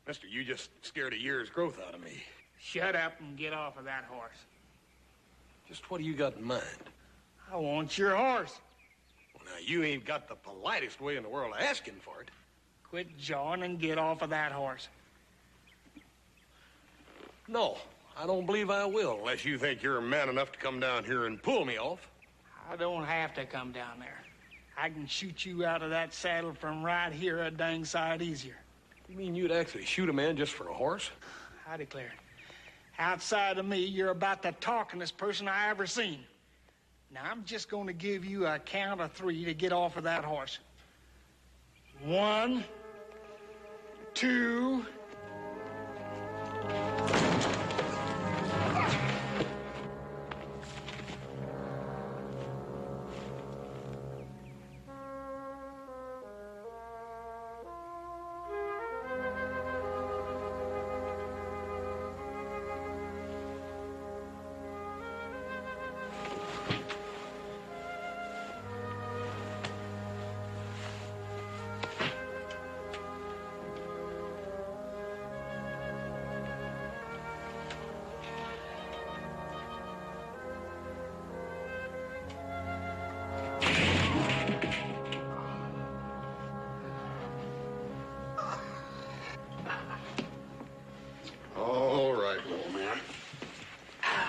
Mister, you just scared a year's growth out of me. Shut up and get off of that horse. Just what do you got in mind? I want your horse. Well, now, you ain't got the politest way in the world of asking for it. Quit jawing and get off of that horse. No, I don't believe I will, unless you think you're man enough to come down here and pull me off. I don't have to come down there. I can shoot you out of that saddle from right here a dang sight easier. You mean you'd actually shoot a man just for a horse? I declare. Outside of me, you're about the talkingest person I ever seen. Now, I'm just going to give you a count of 3 to get off of that horse. 1, 2...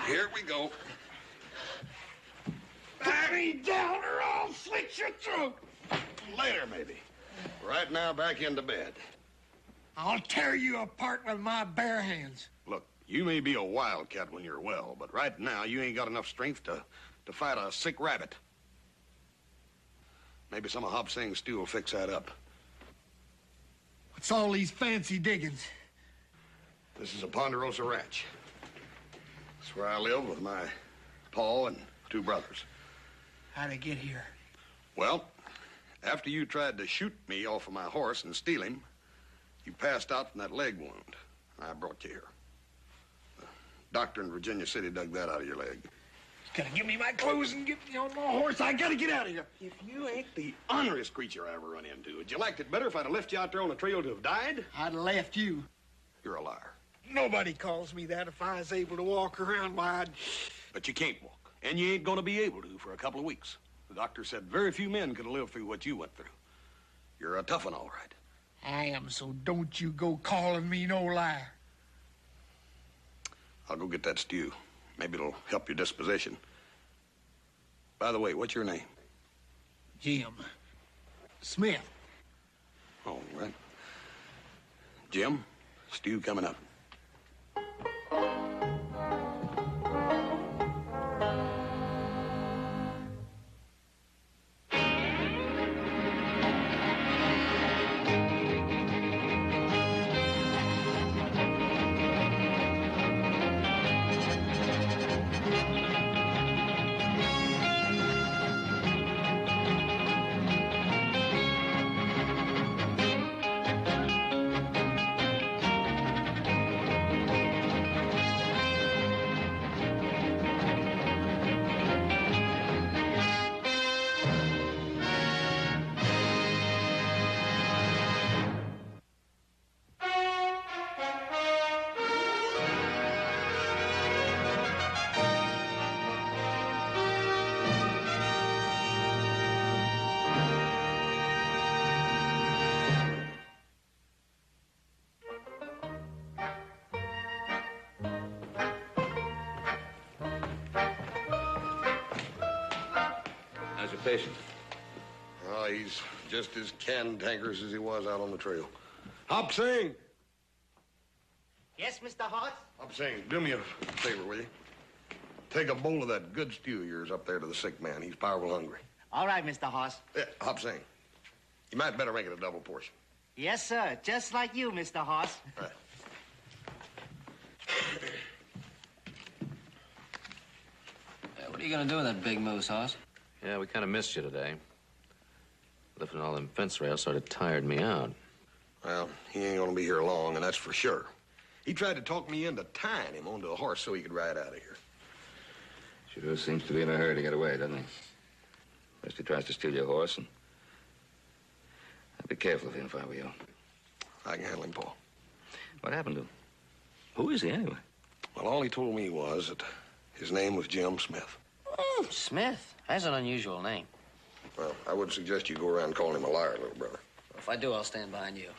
Here we go. Back me down or I'll slit your throat. Later, maybe. Right now, back into bed. I'll tear you apart with my bare hands. Look, you may be a wildcat when you're well, but right now you ain't got enough strength to fight a sick rabbit. Maybe some of Hop Sing's stew will fix that up. What's all these fancy diggings? This is a Ponderosa ranch. It's where I live with my pa and 2 brothers. How'd I get here? Well, after you tried to shoot me off of my horse and steal him, you passed out from that leg wound. I brought you here. The doctor in Virginia City dug that out of your leg. Gotta give me my clothes and get me on my horse. I gotta get out of here. If you ain't the honorest creature I ever run into, would you liked it better if I'd have left you out there on the trail to have died? I'd have left you. You're a liar. Nobody calls me that. If I was able to walk around, why, I'd... But you can't walk, and you ain't gonna be able to for a couple of weeks. The doctor said very few men could have lived through what you went through. You're a tough one, all right. I am, so don't you go calling me no liar. I'll go get that stew. Maybe it'll help your disposition. By the way, what's your name? Jim Smith. All right. Jim, stew coming up. How's your patient? Oh, he's just as cantankerous as he was out on the trail. Hop Sing! Yes, Mr. Hoss? Hop Sing, do me a favor, will you? Take a bowl of that good stew of yours up there to the sick man. He's powerful hungry. All right, Mr. Hoss. Yeah, Hop Sing, you might better make it a double portion. Yes, sir. Just like you, Mr. Hoss. Right. What are you gonna do with that big moose, Hoss? Yeah, we kind of missed you today. Lifting all them fence rails sort of tired me out. Well, he ain't gonna be here long, and that's for sure. He tried to talk me into tying him onto a horse so he could ride out of here. Sure seems to be in a hurry to get away, doesn't he? First he tries to steal your horse, and I'd be careful of him if I were you. I can handle him, Paul. What happened to him? Who is he, anyway? Well, all he told me was that his name was Jim Smith. Smith? That's an unusual name. Well, I would suggest you go around calling him a liar, little brother. If I do, I'll stand behind you.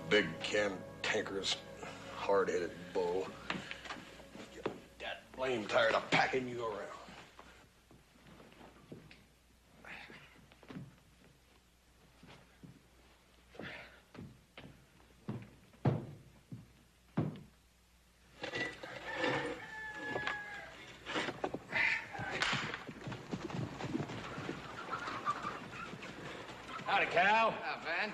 Big cantankerous, hard-headed bull. That blame tired of packing you around. Howdy, Cal. Van.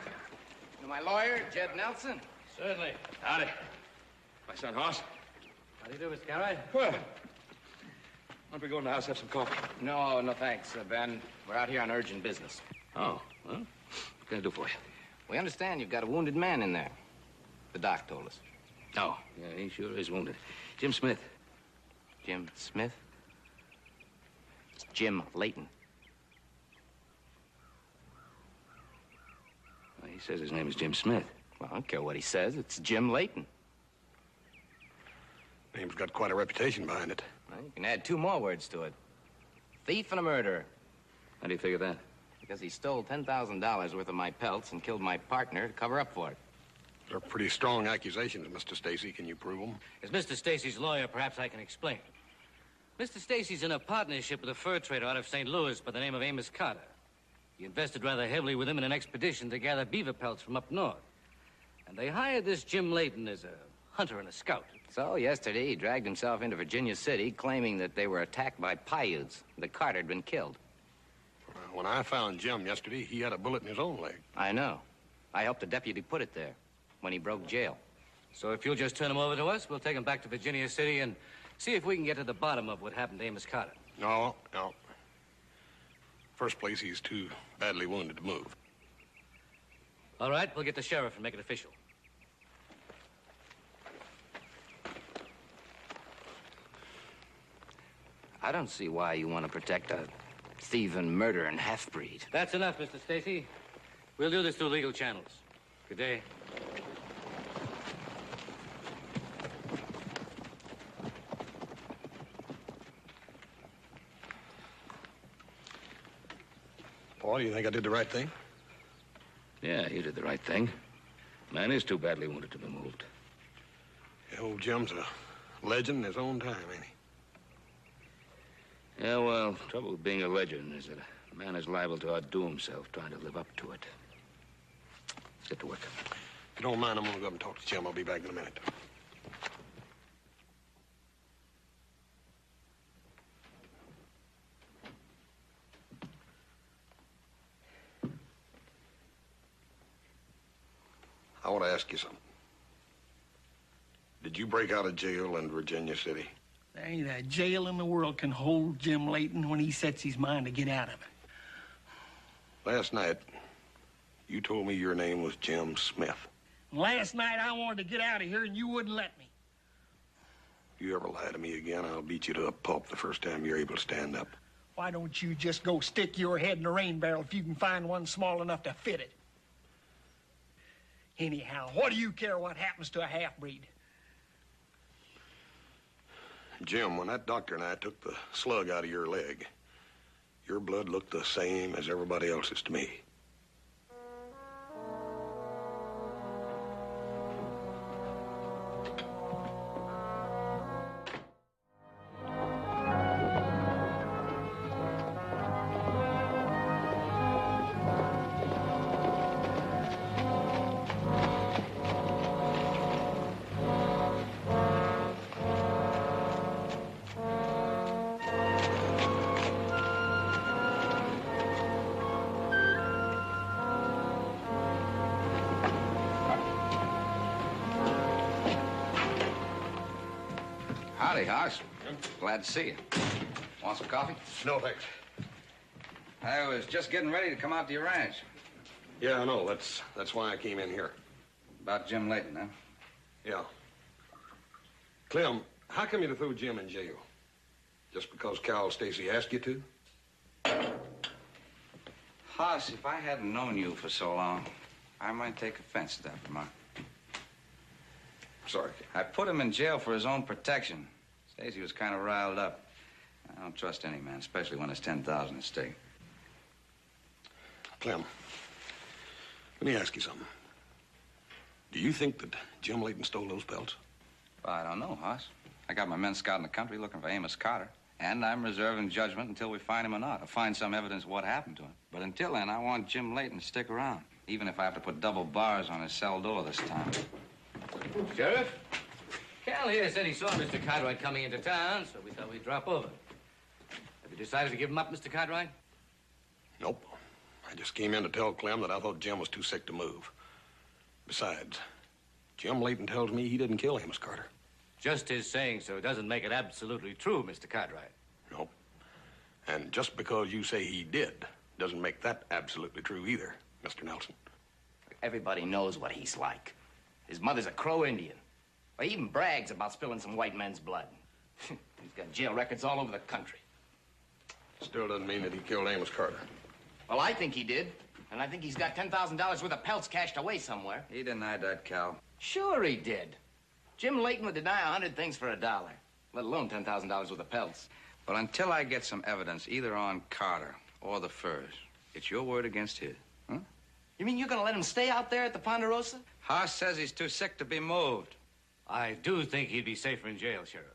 My lawyer, Jed Nelson. Certainly. Howdy. My son, Hoss. How do you do, Mr. Cartwright? Well, why don't we go in the house, have some coffee? No, thanks, Ben. We're out here on urgent business. Oh, well, what can I do for you? We understand you've got a wounded man in there. The doc told us. Oh, yeah, he sure is wounded. Jim Smith. Jim Smith? It's Jim Layton. Well, he says his name is Jim Smith. Well, I don't care what he says. It's Jim Layton. Name's got quite a reputation behind it. Well, you can add two more words to it. Thief and a murderer. How do you figure that? Because he stole $10,000 worth of my pelts and killed my partner to cover up for it. They're pretty strong accusations, Mr. Stacy. Can you prove them? As Mr. Stacy's lawyer, perhaps I can explain. Mr. Stacy's in a partnership with a fur trader out of St. Louis by the name of Amos Carter. He invested rather heavily with him in an expedition to gather beaver pelts from up north. And they hired this Jim Layton as a hunter and a scout. So, yesterday, he dragged himself into Virginia City, claiming that they were attacked by Paiutes, that Carter had been killed. When I found Jim yesterday, he had a bullet in his own leg. I know. I helped the deputy put it there when he broke jail. So if you'll just turn him over to us, we'll take him back to Virginia City and see if we can get to the bottom of what happened to Amos Carter. No. First place, he's too badly wounded to move. All right, we'll get the sheriff and make it official. I don't see why you want to protect a thieving, murdering half-breed. That's enough, Mr. Stacy. We'll do this through legal channels. Good day. Paul, you think I did the right thing? Yeah, you did the right thing. Man is too badly wounded to be moved. Yeah, old Jim's a legend in his own time, ain't he? Yeah, well, the trouble with being a legend is that a man is liable to outdo himself trying to live up to it. Let's get to work. If you don't mind, I'm gonna go up and talk to Jim. I'll be back in a minute. I want to ask you something. Did you break out of jail in Virginia City? There ain't a jail in the world can hold Jim Layton when he sets his mind to get out of it. Last night, You told me your name was Jim Smith. Last night I wanted to get out of here and you wouldn't let me. If you ever lie to me again, I'll beat you to a pulp the first time you're able to stand up. Why don't you just go stick your head in a rain barrel if you can find one small enough to fit it? Anyhow, what do you care what happens to a half-breed? Jim, when that doctor and I took the slug out of your leg, your blood looked the same as everybody else's to me. Howdy, Hoss. Glad to see you. Want some coffee? No, thanks. I was just getting ready to come out to your ranch. Yeah, I know. That's why I came in here. About Jim Layton, huh? Yeah. Clem, how come you threw Jim in jail? Just because Cal Stacy asked you to? Hoss, if I hadn't known you for so long, I might take offense to that remark. Sorry. I put him in jail for his own protection. Stacy was kind of riled up. I don't trust any man, especially when it's 10,000 at stake. Clem, let me ask you something. Do you think that Jim Layton stole those pelts? Well, I don't know, Hoss. I got my men scouting the country looking for Amos Carter. And I'm reserving judgment until we find him or not, or find some evidence of what happened to him. But until then, I want Jim Layton to stick around, even if I have to put double bars on his cell door this time. Sheriff, Cal here said he saw Mr. Cartwright coming into town, so we thought we'd drop over. Have you decided to give him up, Mr. Cartwright? Nope. I just came in to tell Clem that I thought Jim was too sick to move. Besides, Jim Layton tells me he didn't kill Amos Carter. Just his saying so doesn't make it absolutely true, Mr. Cartwright. Nope. And just because you say he did doesn't make that absolutely true either, Mr. Nelson. Everybody knows what he's like. His mother's a Crow Indian. He even brags about spilling some white men's blood. He's got jail records all over the country. Still doesn't mean that he killed Amos Carter. Well, I think he did. And I think he's got $10,000 worth of pelts cached away somewhere. He denied that, Cal. Sure he did. Jim Layton would deny 100 things for $1, let alone $10,000 worth of pelts. But until I get some evidence either on Carter or the furs, it's your word against his. Huh? You mean you're gonna let him stay out there at the Ponderosa? Haas says he's too sick to be moved. I do think he'd be safer in jail, Sheriff.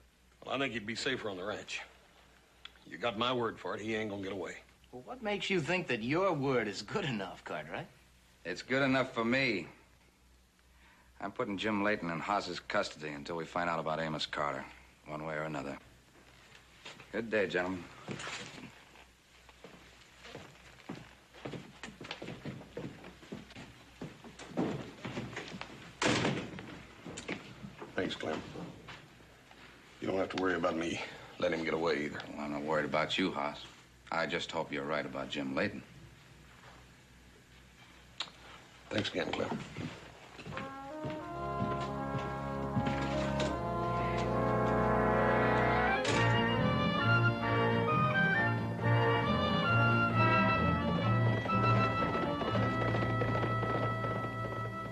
Well, I think he'd be safer on the ranch. You got my word for it. He ain't gonna get away. Well, what makes you think that your word is good enough, Cartwright? It's good enough for me. I'm putting Jim Layton in Haas's custody until we find out about Amos Carter, one way or another. Good day, gentlemen. Thanks, Clem. You don't have to worry about me letting him get away either. Well, I'm not worried about you, Haas. I just hope you're right about Jim Layton. Thanks again, Clem.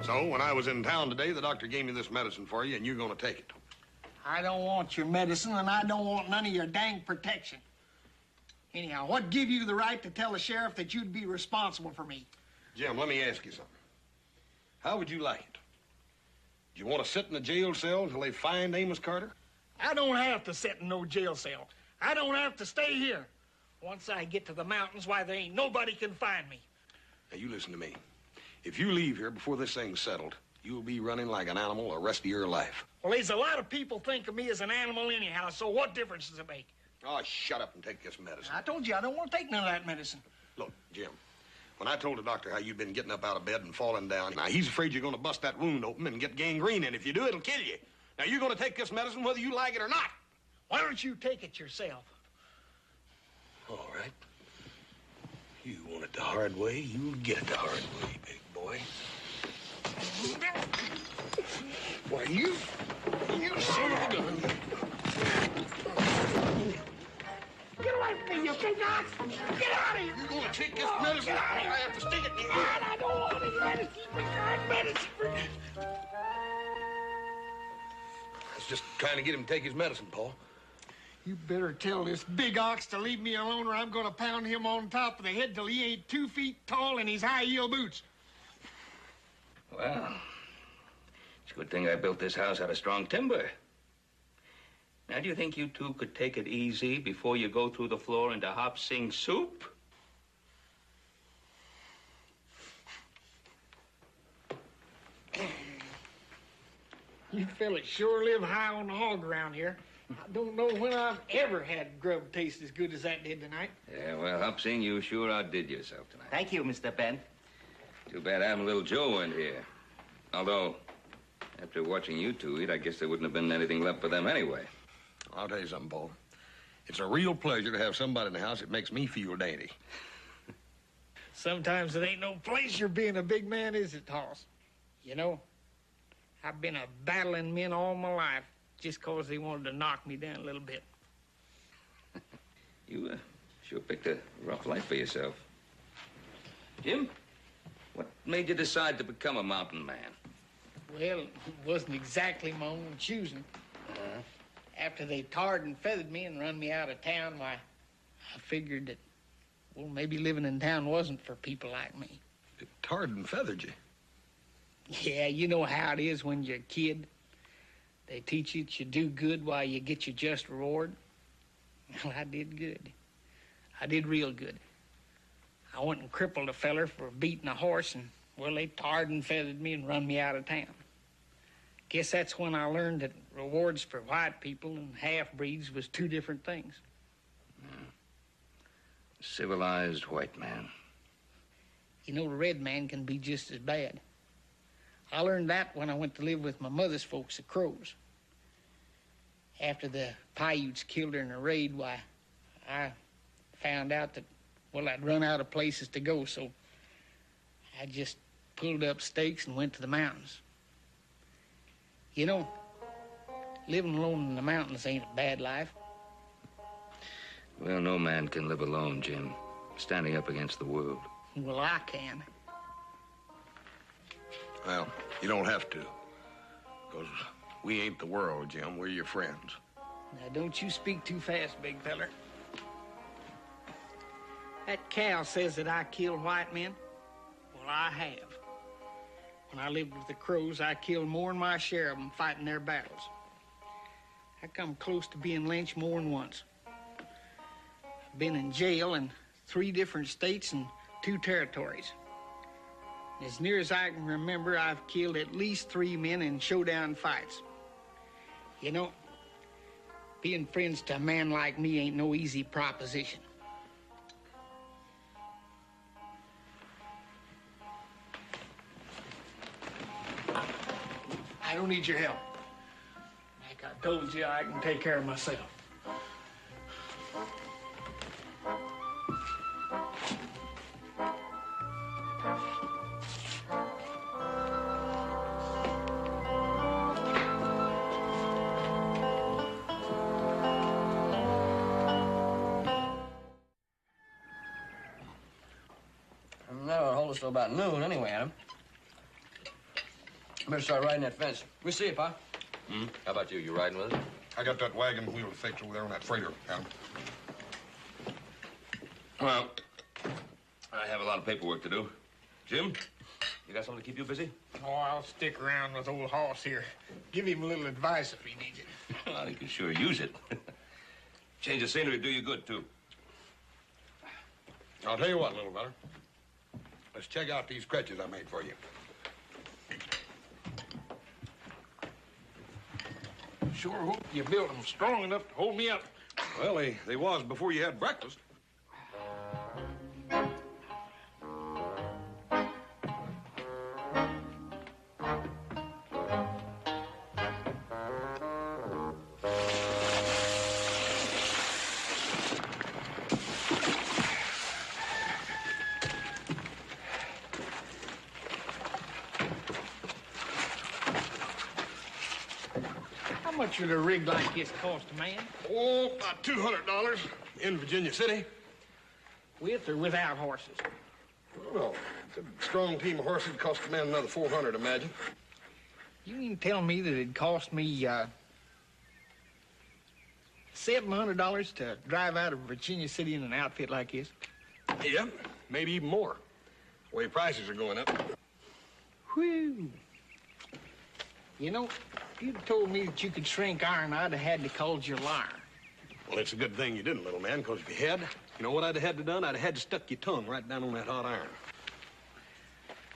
So, when I was in town today, the doctor gave me this medicine for you, and you're going to take it. I don't want your medicine, and I don't want none of your dang protection. Anyhow, what give you the right to tell the sheriff that you'd be responsible for me? Jim, let me ask you something. How would you like it? Do you want to sit in a jail cell until they find Amos Carter? I don't have to sit in no jail cell. I don't have to stay here. Once I get to the mountains, why, there ain't nobody can find me. Now, you listen to me. If you leave here before this thing's settled, you'll be running like an animal the rest of your life. Well, there's a lot of people think of me as an animal anyhow, so what difference does it make? Oh, shut up and take this medicine. I told you I don't want to take none of that medicine. Look, Jim, when I told the doctor how you'd been getting up out of bed and falling down, now he's afraid you're going to bust that wound open and get gangrene, and if you do, it'll kill you. Now, you're going to take this medicine whether you like it or not. Why don't you take it yourself? All right. You want it the hard way, you'll get it the hard way, big boy. boy. Why, you son of a gun. Get away from me, you big ox! Get out of here! You're gonna take this medicine? Get out of here! I have to stick it in your head. I don't want any medicine. Medicine. I was just trying to get him to take his medicine, Paul. You better tell this big ox to leave me alone, or I'm gonna pound him on top of the head till he ain't 2 feet tall in his high-heel boots. Well, it's a good thing I built this house out of strong timber. Now, do you think you two could take it easy before you go through the floor into Hop Sing soup? You fellas sure live high on the hog around here. I don't know when I've ever had grub taste as good as that did tonight. Yeah, well, Hop Sing, you sure outdid yourself tonight. Thank you, Mr. Ben. Too bad Adam and Little Joe weren't here. Although, after watching you two eat, I guess there wouldn't have been anything left for them anyway. I'll tell you something, Paul. It's a real pleasure to have somebody in the house that makes me feel dainty. Sometimes it ain't no pleasure being a big man, is it, Hoss? You know, I've been a battling men all my life just 'cause they wanted to knock me down a little bit. You sure picked a rough life for yourself. Jim, what made you decide to become a mountain man? Well, it wasn't exactly my own choosing. After they tarred and feathered me and run me out of town, why, I figured that, well, maybe living in town wasn't for people like me. It tarred and feathered you. Yeah, you know how it is when you're a kid. They teach you that you do good while you get your just reward. Well, I did good. I did real good. I went and crippled a feller for beating a horse, and, well, they tarred and feathered me and run me out of town. Guess that's when I learned that rewards for white people and half-breeds was two different things. Civilized white man. You know, the red man can be just as bad. I learned that when I went to live with my mother's folks, the Crows. After the Paiutes killed her in a raid, why, I found out that, well, I'd run out of places to go, so I just pulled up stakes and went to the mountains. You know, living alone in the mountains ain't a bad life. Well, no man can live alone, Jim. Standing up against the world. Well, I can. Well, you don't have to. Because we ain't the world, Jim. We're your friends. Now, don't you speak too fast, big feller. That cow says that I kill white men. Well, I have. When I lived with the Crows, I killed more than my share of them fighting their battles. I come close to being lynched more than once. I've been in jail in 3 different states and 2 territories. As near as I can remember, I've killed at least 3 men in showdown fights. You know, being friends to a man like me ain't no easy proposition. I don't need your help. Like I told you, I can take care of myself. That'll hold us till about noon anyway, Adam. Better start riding that fence. We'll see you, Pa. How about you? You riding with us? I got that wagon wheel to fix over there on that freighter, Adam. Well, I have a lot of paperwork to do. Jim, you got something to keep you busy? Oh, I'll stick around with old Hoss here. Give him a little advice if he needs it. Well, you can sure use it. Change of scenery do you good, too. I'll tell you what, little fella. Let's check out these crutches I made for you. Sure hope you built them strong enough to hold me up. Well, they was before you had breakfast. much would a rig like this cost a man? Oh, about $200 in Virginia City. With or without horses? Well, a strong team of horses cost a man another $400, imagine. You mean tell me that it'd cost me, $700 to drive out of Virginia City in an outfit like this? Yeah, maybe even more. The way prices are going up. Whew. You know, if you'd told me that you could shrink iron, I'd have had to call you a liar. Well, it's a good thing you didn't, little man, because if you had, you know what I'd have had to done? I'd have had to stuck your tongue right down on that hot iron.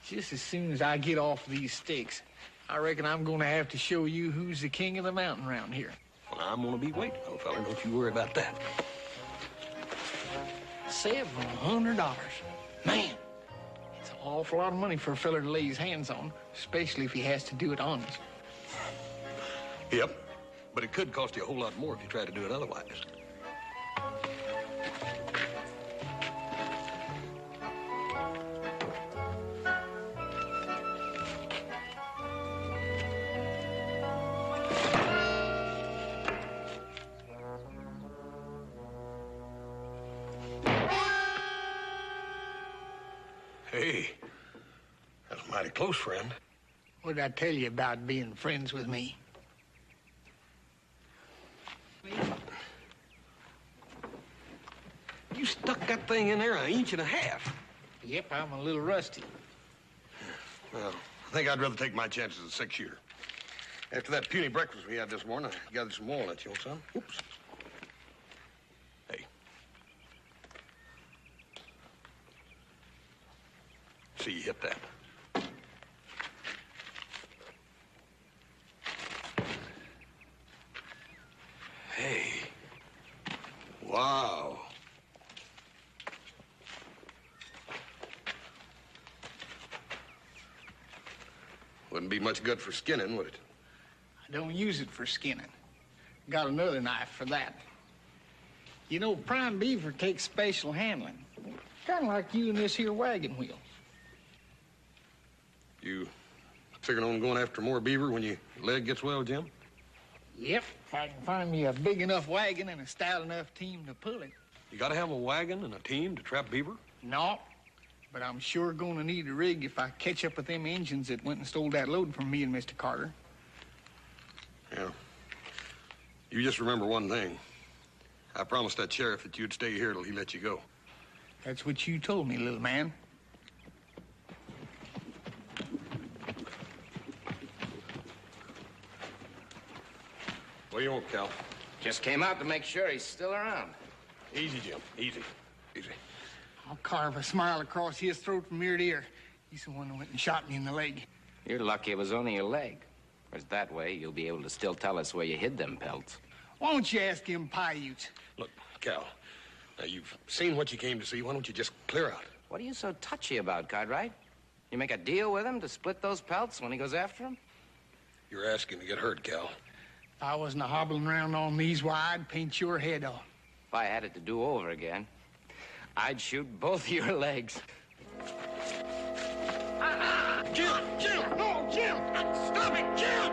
Just as soon as I get off these sticks, I reckon I'm going to have to show you who's the king of the mountain around here. Well, I'm going to be waiting, little fella. Don't you worry about that. $700. Man, it's an awful lot of money for a fella to lay his hands on, especially if he has to do it honest. Yep, but it could cost you a whole lot more if you try to do it otherwise. Hey, that's a mighty close friend. What did I tell you about being friends with me? You stuck that thing in there an inch and a half. Yep, I'm a little rusty. Well, I think I'd rather take my chances at 6-shooter. After that puny breakfast we had this morning, I gathered some walnuts, you know, son. Oops. Hey. See you hit that. Hey. Wow. Wouldn't be much good for skinning, would it? I don't use it for skinning. Got another knife for that. You know, prime beaver takes special handling. Kind of like you and this here wagon wheel. You figuring on going after more beaver when your leg gets well, Jim? Yep, if I can find me a big enough wagon and a stout enough team to pull it. You gotta have a wagon and a team to trap beaver? No, but I'm sure gonna need a rig if I catch up with them Injuns that went and stole that load from me and Mr. Carter. Yeah. You just remember one thing. I promised that sheriff that you'd stay here till he let you go. That's what you told me, little man. What do you want, Cal? Just came out to make sure he's still around. Easy, Jim. Easy. Easy. I'll carve a smile across his throat from ear to ear. He's the one that went and shot me in the leg. You're lucky it was only your leg. Because that way, you'll be able to still tell us where you hid them pelts. Why don't you ask him Paiutes? Look, Cal, now you've seen what you came to see. Why don't you just clear out? What are you so touchy about, Cartwright? You make a deal with him to split those pelts when he goes after them? You're asking to get hurt, Cal. If I wasn't hobbling around on these, why, I'd paint your head off. If I had it to do over again, I'd shoot both your legs. Jim! Jim! No, Jim! Stop it, Jim!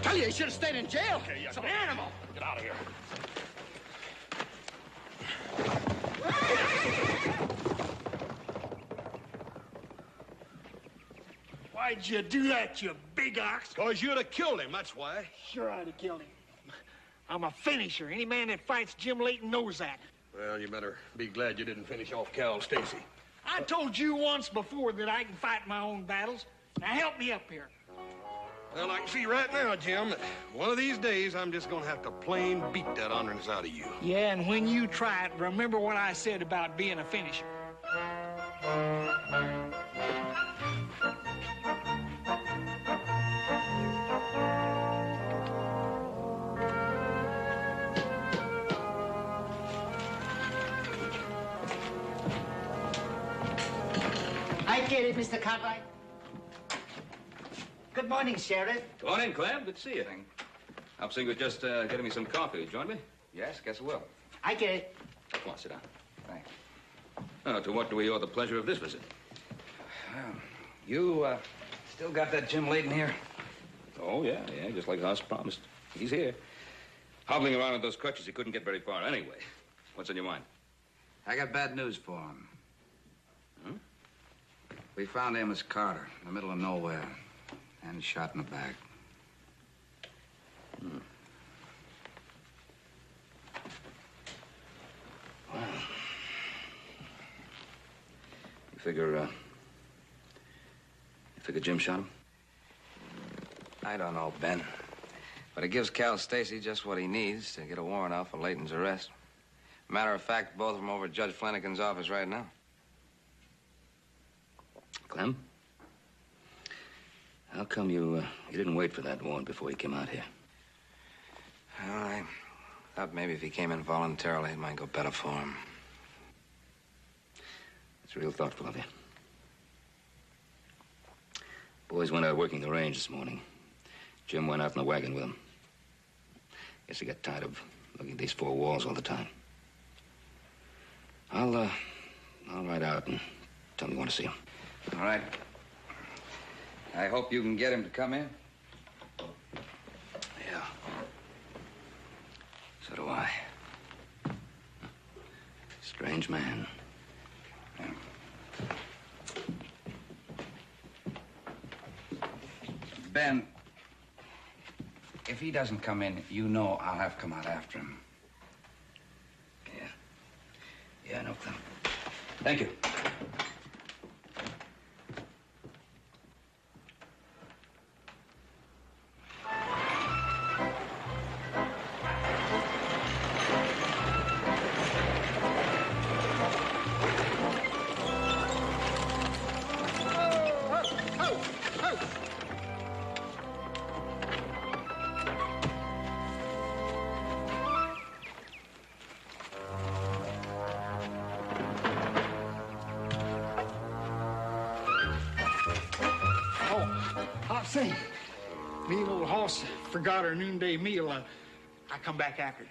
Tell you, he should have stayed in jail. Okay, yeah, It's an animal. Get out of here. Why'd you do that, you big ox? Because you'd have killed him, that's why. Sure, I'd have killed him. I'm a finisher. Any man that fights Jim Layton knows that. Well, you better be glad you didn't finish off Cal Stacy. I told you once before that I can fight my own battles. Now help me up here. Well, I can see right now, Jim, that one of these days I'm just going to have to plain beat that honoriness out of you. Yeah, and when you try it, remember what I said about being a finisher. I get it, Mr. Cartwright. Good morning, Sheriff. Go on in, Clem. Good to see you. Hopsing was just getting me some coffee. Join me? Yes, guess it will. I get it. Come on, sit down. Thanks. To what do we owe the pleasure of this visit? You Still got that Jim Layton here? Oh, yeah, just like Hoss promised. He's here. Hobbling around with those crutches, he couldn't get very far anyway. What's on your mind? I got bad news for him. We found Amos Carter in the middle of nowhere and shot in the back. Well, you figure Jim shot him? I don't know, Ben. But it gives Cal Stacy just what he needs to get a warrant out for Layton's arrest. Matter of fact, both of them over at Judge Flanagan's office right now. Clem? How come you didn't wait for that warrant before he came out here? Well, I thought maybe if he came in voluntarily, it might go better for him. It's real thoughtful of you. Boys went out working the range this morning. Jim went out in the wagon with them. Guess he got tired of looking at these four walls all the time. I'll ride out and tell him you want to see him. All right. I hope you can get him to come in. Yeah. So do I. Strange man. Ben, if he doesn't come in, you know I'll have to come out after him. Yeah, I know, Clem. Thank you. Say, me and old Hoss forgot our noonday meal. I come back after it.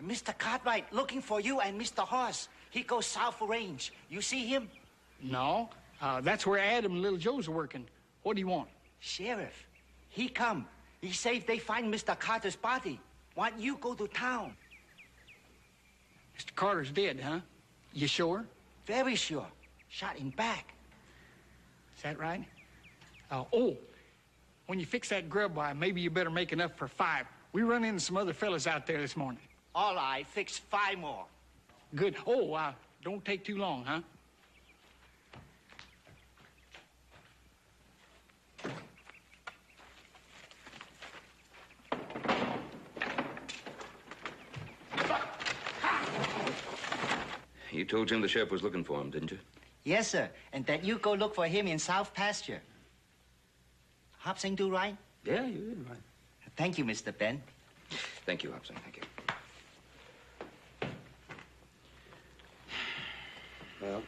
Mr. Cartwright looking for you and Mr. Hoss. He goes south for range. You see him? No, that's where Adam and little Joe's working. What do you want? Sheriff, he come. He say if they find Mr. Carter's body, want you go to town. Mr. Carter's dead, huh? You sure? Very sure. Shot in back. Is that right? When you fix that grub, why, maybe you better make enough for 5. We run into some other fellas out there this morning. All right, fix 5 more. Good. Don't take too long, huh? You told Jim the sheriff was looking for him, didn't you? Yes, sir. And that you go look for him in South Pasture. Hobson do right? Yeah, you did right. Thank you, Mr. Ben. Thank you, Hobson. Thank you. Well,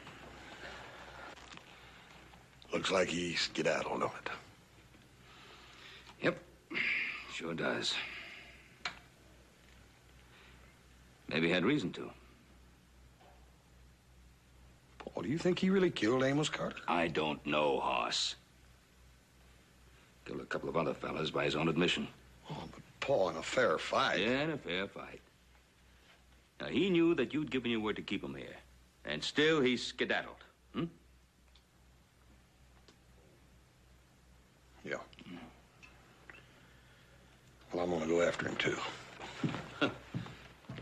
looks like he skedaddled on it. Yep, sure does. Maybe he had reason to. Paul, do you think he really killed Amos Carter? I don't know, Hoss. Killed a couple of other fellas by his own admission. Oh, but Paul, in a fair fight. Yeah, in a fair fight. Now, he knew that you'd given your word to keep him here. And still he skedaddled. Yeah. Well, I'm gonna go after him, too. If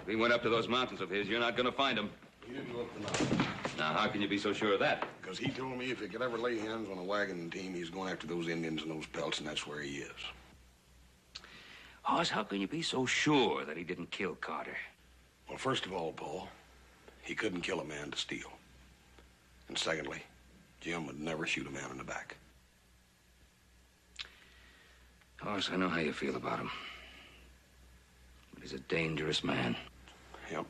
he went up to those mountains of his, you're not gonna find him. He didn't go up the mountain. Now, how can you be so sure of that? Because he told me if he could ever lay hands on a wagon team, he's going after those Indians and those pelts, and that's where he is. Hoss, how can you be so sure that he didn't kill Carter? Well, first of all, Paul, he couldn't kill a man to steal. And secondly, Jim would never shoot a man in the back. Hoss, I know how you feel about him. But he's a dangerous man. Yep.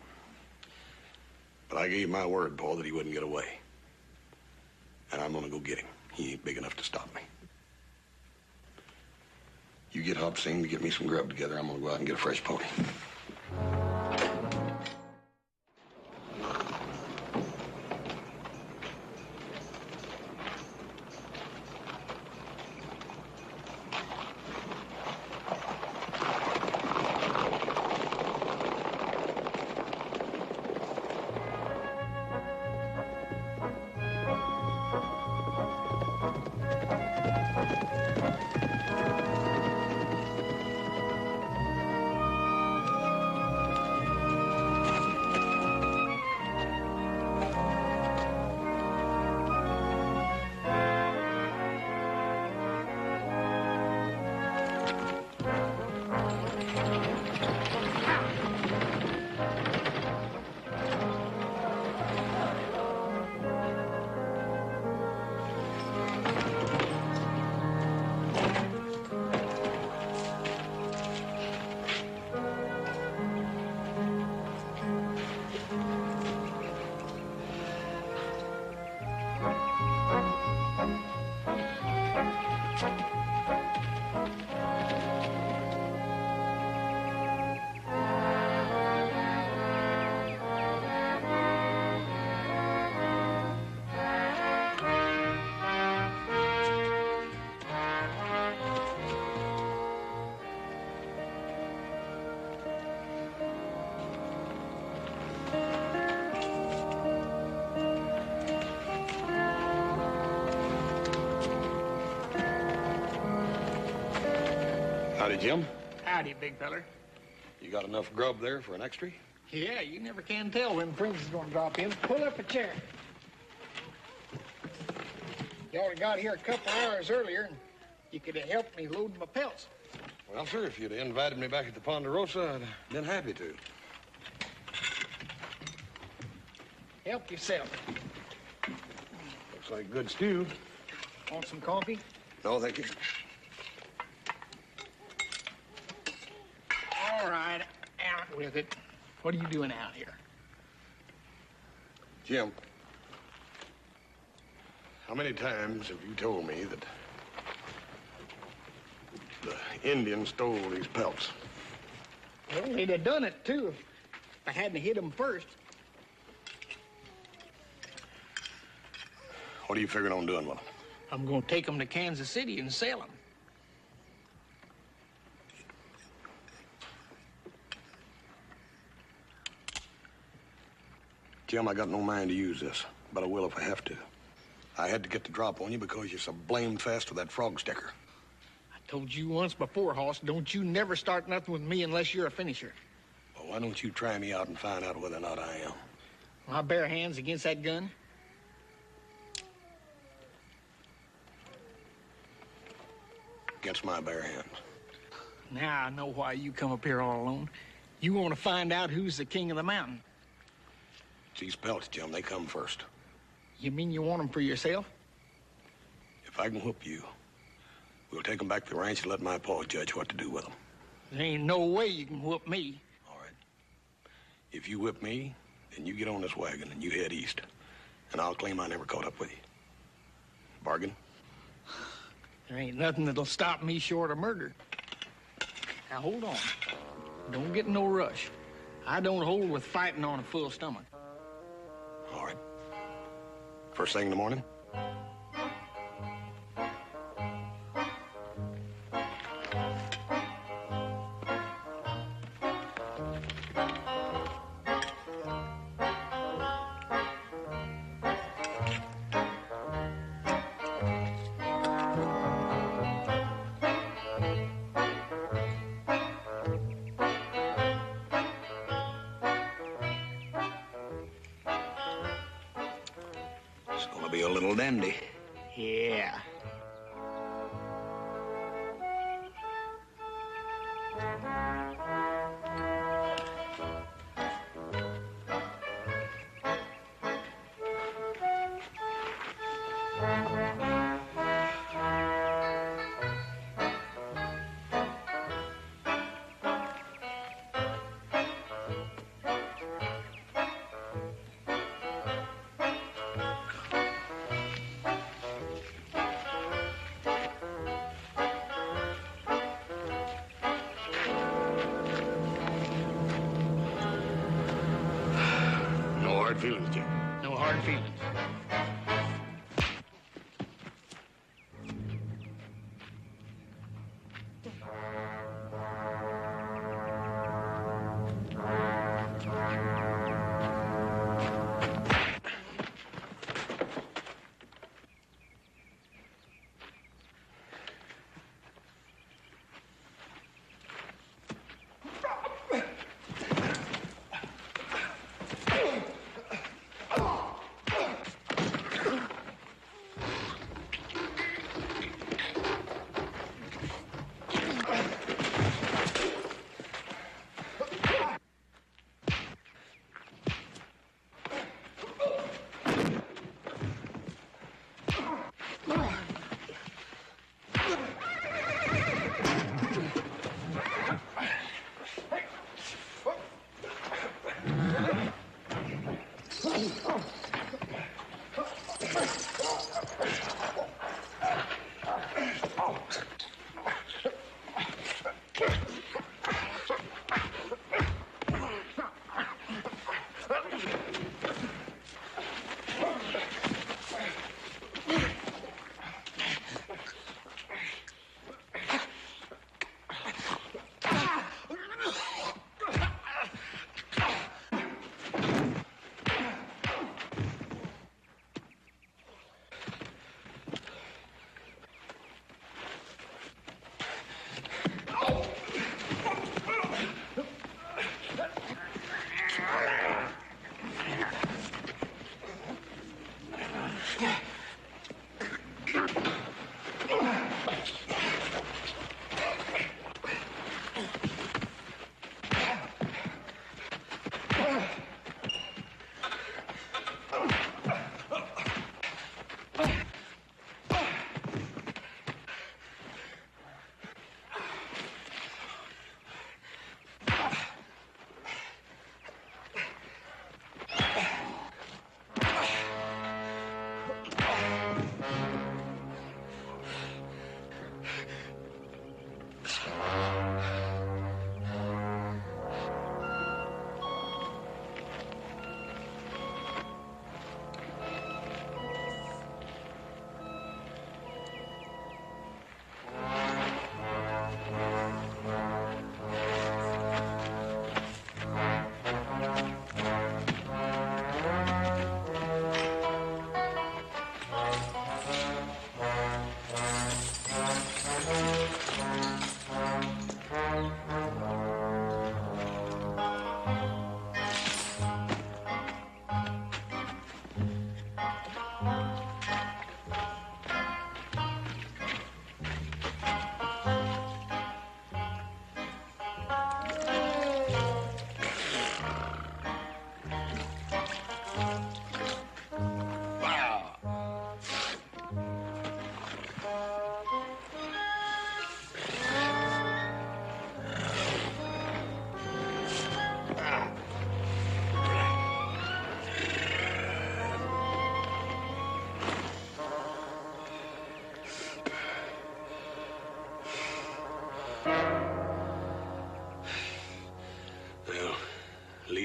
But I gave my word, Paul, that he wouldn't get away. And I'm gonna go get him. He ain't big enough to stop me. You get Hobson to get me some grub together. I'm gonna go out and get a fresh pony. Howdy, Jim. Howdy, big feller. You got enough grub there for an extra? Yeah, you never can tell when Prince is going to drop in. Pull up a chair. Y'all got here a couple hours earlier, and you could have helped me load my pelts. Well, sir, if you'd invited me back at the Ponderosa, I'd have been happy to. Help yourself. Looks like good stew. Want some coffee? No, thank you. All right, out with it. What are you doing out here? Jim, how many times have you told me that the Indians stole these pelts? Well, they'd have done it, too, if I hadn't hit them first. What are you figuring on doing with them? I'm going to take them to Kansas City and sell them. Jim, I got no mind to use this, but I will if I have to. I had to get the drop on you because you're so blamed fast with that frog sticker. I told you once before, Hoss, don't you never start nothing with me unless you're a finisher. Well, why don't you try me out and find out whether or not I am? My bare hands against that gun? Against my bare hands. Now I know why you come up here all alone. You want to find out who's the king of the mountain. These pelts, Jim, they come first. You mean you want them for yourself? If I can whoop you, we'll take them back to the ranch and let my paw judge what to do with them. There ain't no way you can whoop me. All right. If you whip me, then you get on this wagon and you head east. And I'll claim I never caught up with you. Bargain? There ain't nothing that'll stop me short of murder. Now, hold on. Don't get in no rush. I don't hold with fighting on a full stomach. All right. First thing in the morning? It's gonna be a little dandy. Yeah. No hard feelings, Jim. No hard feelings.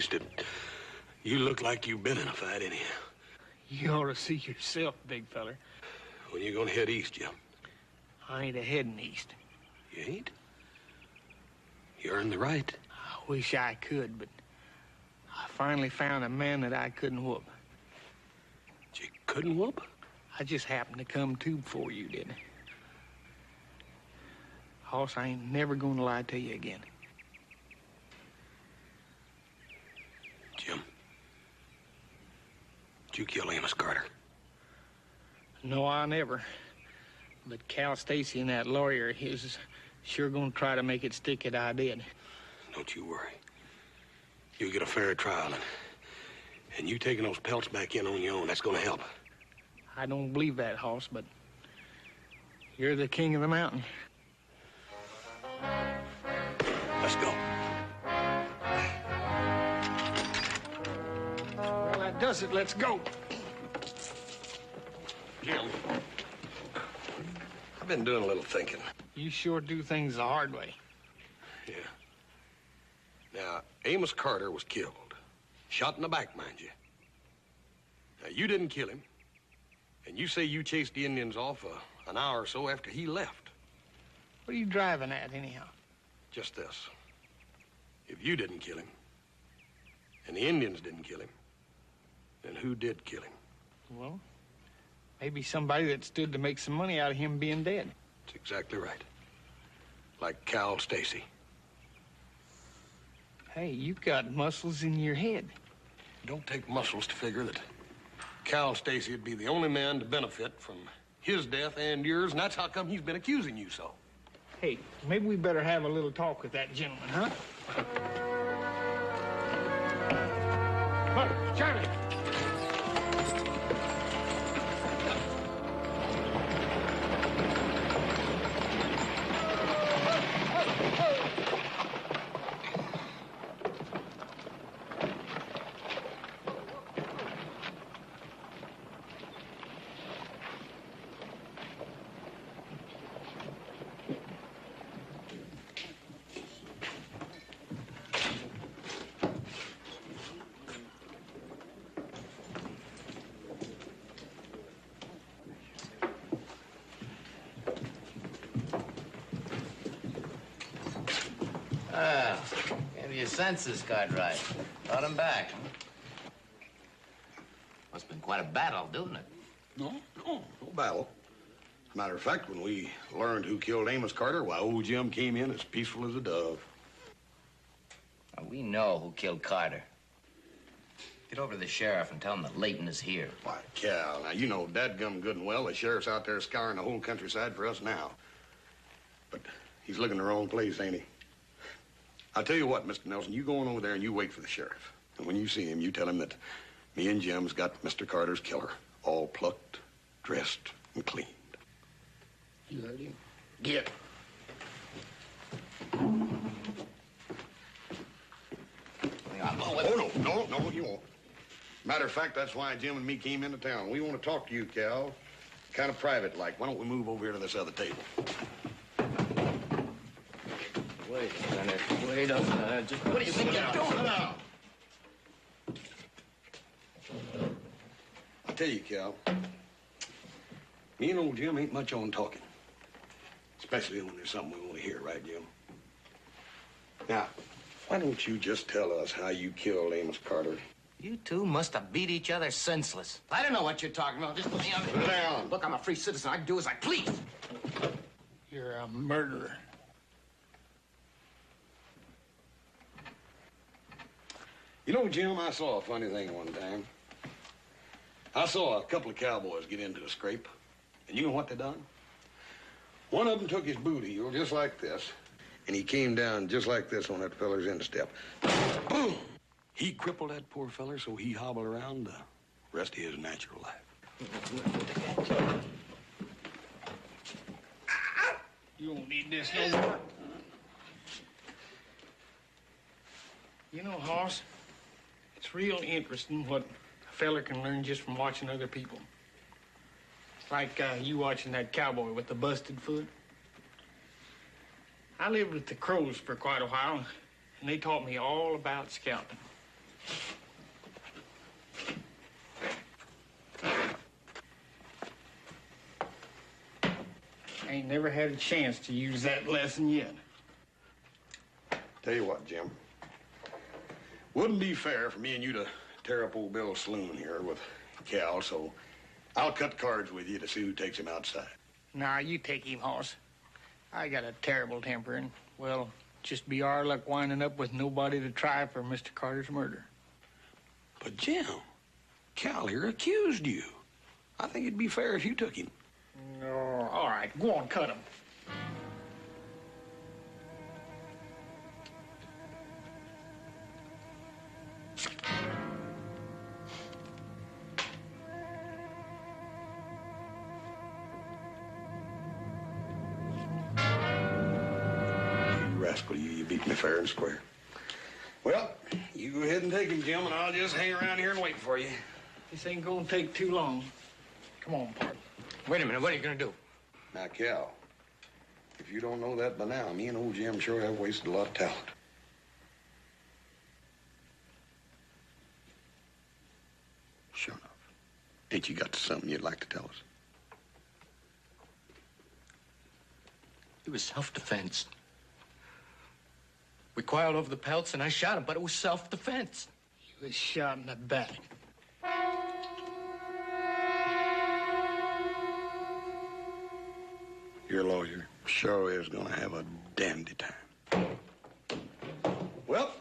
wasted. You look like you've been in a fight anyhow. You ought to see yourself, big feller. When you gonna head east, Jim? I ain't a-heading east. You ain't? You earned the right. I wish I could, but I finally found a man that I couldn't whoop. You couldn't whoop? I just happened to come to before you did. Hoss, I ain't never gonna lie to you again. Jim, did you kill Amos Carter? No, I never. But Cal Stacy and that lawyer of his is sure gonna try to make it stick that I did. Don't you worry. You'll get a fair trial, and you taking those pelts back in on your own, that's gonna help. I don't believe that, Hoss, but you're the king of the mountain. Let's go. Well, that does it. Let's go. Jim, I've been doing a little thinking. You sure do things the hard way. Yeah. Now, Amos Carter was killed. Shot in the back, mind you. Now, you didn't kill him. And you say you chased the Indians off an hour or so after he left. What are you driving at, anyhow? Just this. If you didn't kill him, and the Indians didn't kill him, then who did kill him? Well, maybe somebody that stood to make some money out of him being dead. That's exactly right. Like Cal Stacy. Hey, you've got muscles in your head. It don't take muscles to figure that Cal Stacy would be the only man to benefit from his death and yours, and that's how come he's been accusing you so. Hey, maybe we better have a little talk with that gentleman, huh? Look, Charlie! Ah, gave you your census card right. Brought him back. Must have been quite a battle, didn't it? No battle. As a matter of fact, when we learned who killed Amos Carter, why, old Jim came in as peaceful as a dove. Well, we know who killed Carter. Get over to the sheriff and tell him that Leighton is here. Why, Cal, now, you know dadgum good and well the sheriff's out there scouring the whole countryside for us now. But he's looking the wrong place, ain't he? I'll tell you what, Mr. Nelson, you go on over there and you wait for the sheriff. And when you see him, you tell him that me and Jim's got Mr. Carter's killer all plucked, dressed, and cleaned. You heard him? Get. Oh, no, you won't. Matter of fact, that's why Jim and me came into town. We want to talk to you, Cal. Kind of private like. Why don't we move over here to this other table? Wait a minute. Wait a minute. Just what do you think you're doing? Sit down. I'll tell you, Cal. Me and old Jim ain't much on talking. Especially when there's something we want to hear, right, Jim? Now, why don't you just tell us how you killed Amos Carter? You two must have beat each other senseless. I don't know what you're talking about. Just put me on. Sit down. Look, I'm a free citizen. I can do as I please. You're a murderer. You know, Jim, I saw a funny thing one time. I saw a couple of cowboys get into a scrape. And you know what they done? One of them took his boot heel just like this, and he came down just like this on that feller's instep. Boom! He crippled that poor feller so he hobbled around the rest of his natural life. You won't need this no more. You know, Hoss, it's real interesting what a feller can learn just from watching other people. Like you watching that cowboy with the busted foot. I lived with the Crows for quite a while, and they taught me all about scalping. Ain't never had a chance to use that lesson yet. Tell you what, Jim. Wouldn't be fair for me and you to tear up old Bill's saloon here with Cal, so I'll cut cards with you to see who takes him outside. Nah, you take him, Hoss. I got a terrible temper, and, well, just be our luck winding up with nobody to try for Mr. Carter's murder. But, Jim, Cal here accused you. I think it'd be fair if you took him. No, all right, go on, cut him. You rascal, you beat me fair and square. Well, you go ahead and take him, Jim, and I'll just hang around here and wait for you. This ain't gonna take too long. Come on, Pard. Wait a minute, what are you gonna do? Now, Cal, if you don't know that by now, me and old Jim sure have wasted a lot of talent. Sure enough. Ain't you got something you'd like to tell us? It was self-defense. We quarreled over the pelts, and I shot him, but it was self-defense. He was shot in the back. Your lawyer sure is gonna have a dandy time. Well,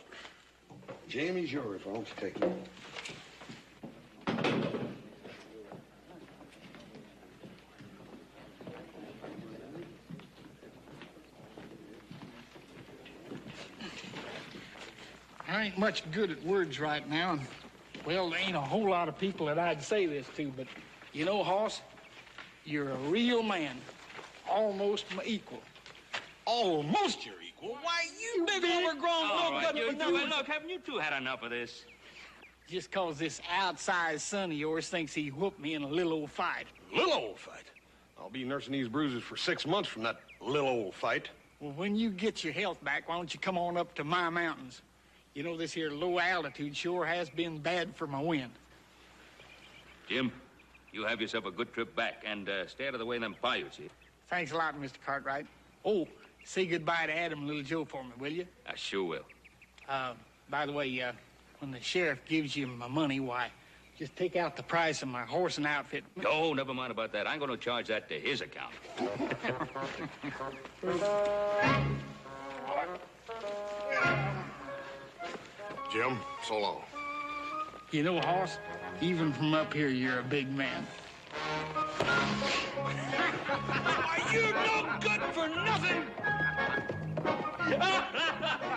Jamie's yours. Why don't you take him? I ain't much good at words right now, and, well, there ain't a whole lot of people that I'd say this to, but you know, Hoss, you're a real man. Almost my equal. Almost your equal? Why, you big overgrown All little right, gut. look, haven't you two had enough of this? Just 'cause this outside son of yours thinks he whooped me in a little old fight. Little old fight. I'll be nursing these bruises for 6 months from that little old fight. Well, when you get your health back, why don't you come on up to my mountains? You know, this here low altitude sure has been bad for my wind. Jim, you have yourself a good trip back, and stay out of the way of them Paiutes here. Thanks a lot, Mr. Cartwright. Oh, say goodbye to Adam and little Joe for me, will you? I sure will. By the way, when the sheriff gives you my money, why, just take out the price of my horse and outfit. Oh, never mind about that. I'm going to charge that to his account. Jim, so long. You know, Hoss, even from up here, you're a big man. Are you no good for nothing?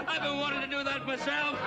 I've been wanting to do that myself.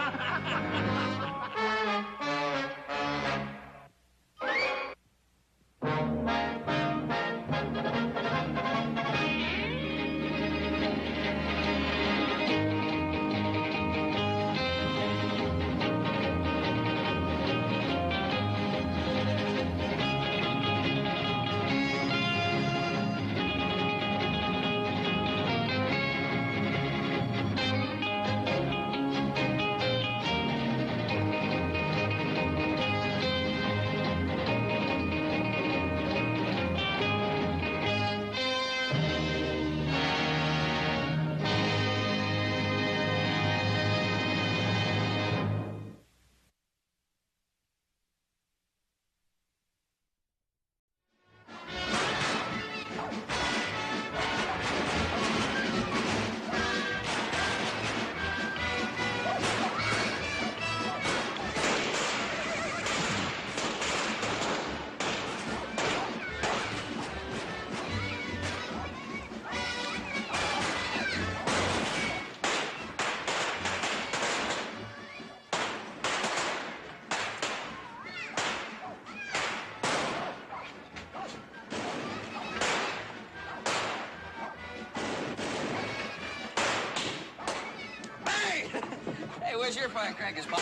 Where's your firecrackers, Pop?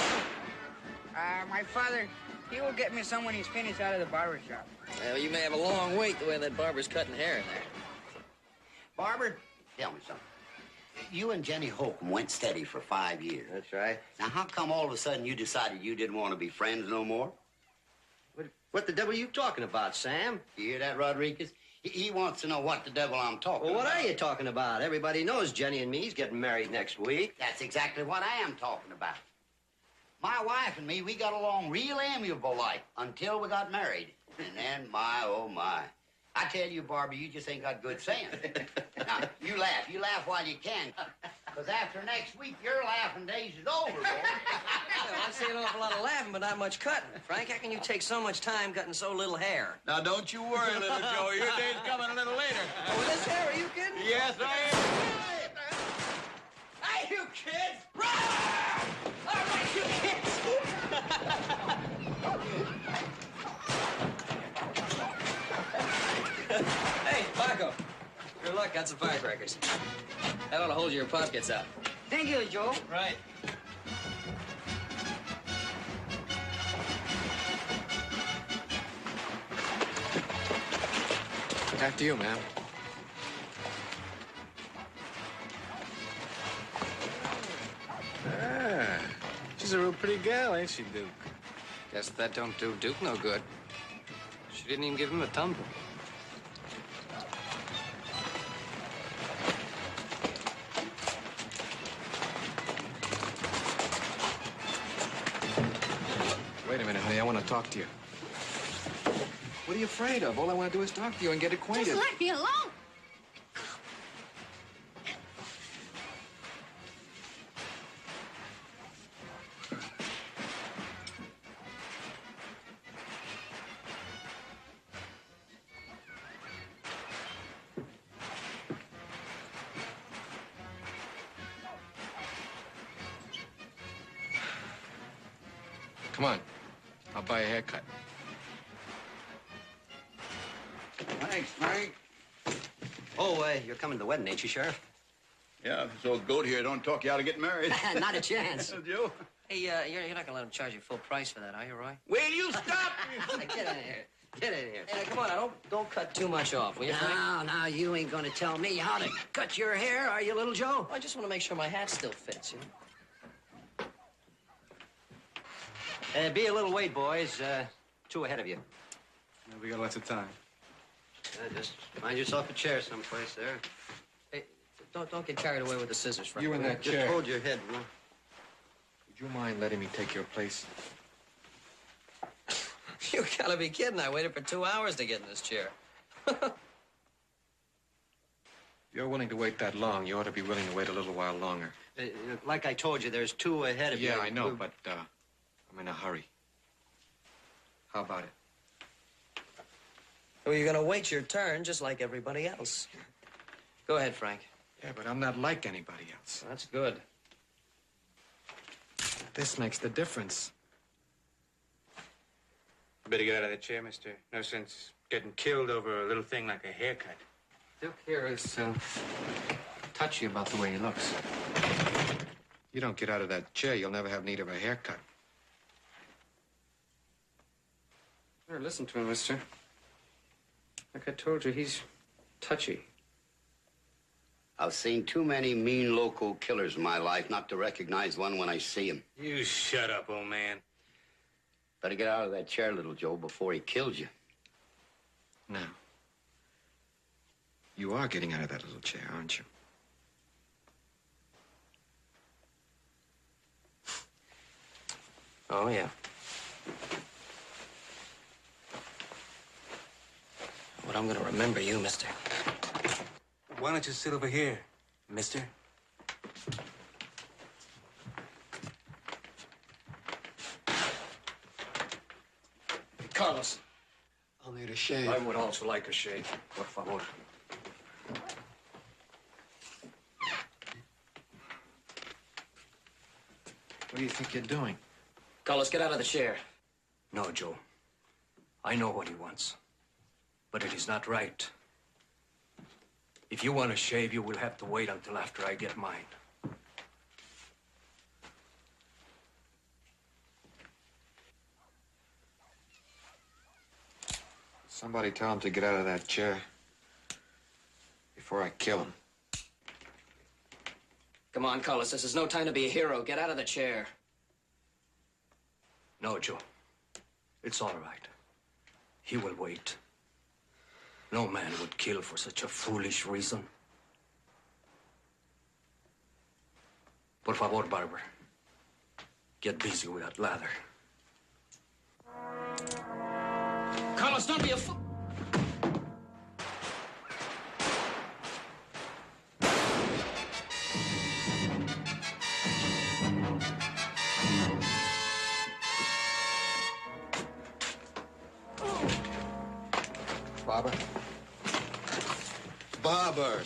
My father, he will get me some when he's finished out of the barber shop. Well, you may have a long wait the way that barber's cutting hair in there. Barber, tell me something. You and Jenny Holcomb went steady for 5 years. That's right. Now, how come all of a sudden you decided you didn't want to be friends no more? What the devil are you talking about, Sam? You hear that, Rodriguez? He wants to know what the devil I'm talking Well, what about. are you talking about? Everybody knows Jenny and me's getting married next week. That's exactly what I am talking about. My wife and me, we got along real amiable like until we got married. And then, my, oh, my. I tell you, Barbara, you just ain't got good sense. Now, you laugh. You laugh while you can. Because after next week, your laughing days is over, boy. Well, I see an awful lot of laughing, but not much cutting. Frank, how can you take so much time cutting so little hair? Now, don't you worry, little Joe. Your day's coming a little later. Oh, with this hair, are you kidding? Yes, I am. Hey, you kids! Run! All right, you kids! Hey, Paco. Good luck. Got some firecrackers. That ought to hold your pockets out. Thank you, Joe. Right. After you, ma'am. Ah, she's a real pretty gal, ain't she, Duke? Guess that don't do Duke no good. She didn't even give him a tumble. Wait a minute, honey. I want to talk to you. What are you afraid of? All I want to do is talk to you and get acquainted. Just let me alone. Come on. I'll buy a haircut. Thanks, Frank. Oh, you're coming to the wedding, ain't you, Sheriff? Yeah, if this old goat here don't talk you out of getting married. Not a chance. Joe? Hey, you're not gonna let him charge you full price for that, are you, Roy? Will you stop? Get in here. Get in here. Hey, come on, don't cut too much off, will you, Frank? Now, you ain't gonna tell me how to cut your hair, are you, little Joe? I just want to make sure my hat still fits, you know? Be a little wait, boys. 2 ahead of you. We got lots of time. Just find yourself a chair someplace there. Hey, don't get carried away with the scissors, Frank. You in that Just chair. hold your head, you know? Would you mind letting me take your place? You gotta be kidding. I waited for 2 hours to get in this chair. If you're willing to wait that long, you ought to be willing to wait a little while longer. Like I told you, there's 2 ahead of you. Yeah, I know, but I'm in a hurry. How about it? Well, you're gonna wait your turn just like everybody else. Go ahead, Frank. Yeah, but I'm not like anybody else. That's good. This makes the difference. You better get out of the chair, mister. No sense getting killed over a little thing like a haircut. Duke here is touchy about the way he looks. You don't get out of that chair, you'll never have need of a haircut. Sure, listen to him, mister. Like I told you, he's touchy. I've seen too many mean local killers in my life not to recognize one when I see him. You shut up, old man. Better get out of that chair, little Joe, before he kills you. Now, you are getting out of that little chair, aren't you? Oh, yeah. But I'm gonna remember you, mister. Why don't you sit over here, mister? Carlos, I'll need a shave. I would also like a shave, por favor. What do you think you're doing? Carlos, get out of the chair. No, Joe. I know what he wants. But it is not right. If you want to shave, you will have to wait until after I get mine. Somebody tell him to get out of that chair before I kill him. Come on, Carlos. This is no time to be a hero. Get out of the chair. No, Joe. It's all right. He will wait. No man would kill for such a foolish reason. Por favor, Barber. Get busy with that ladder. Carlos, don't be a fool. Barber? Barber!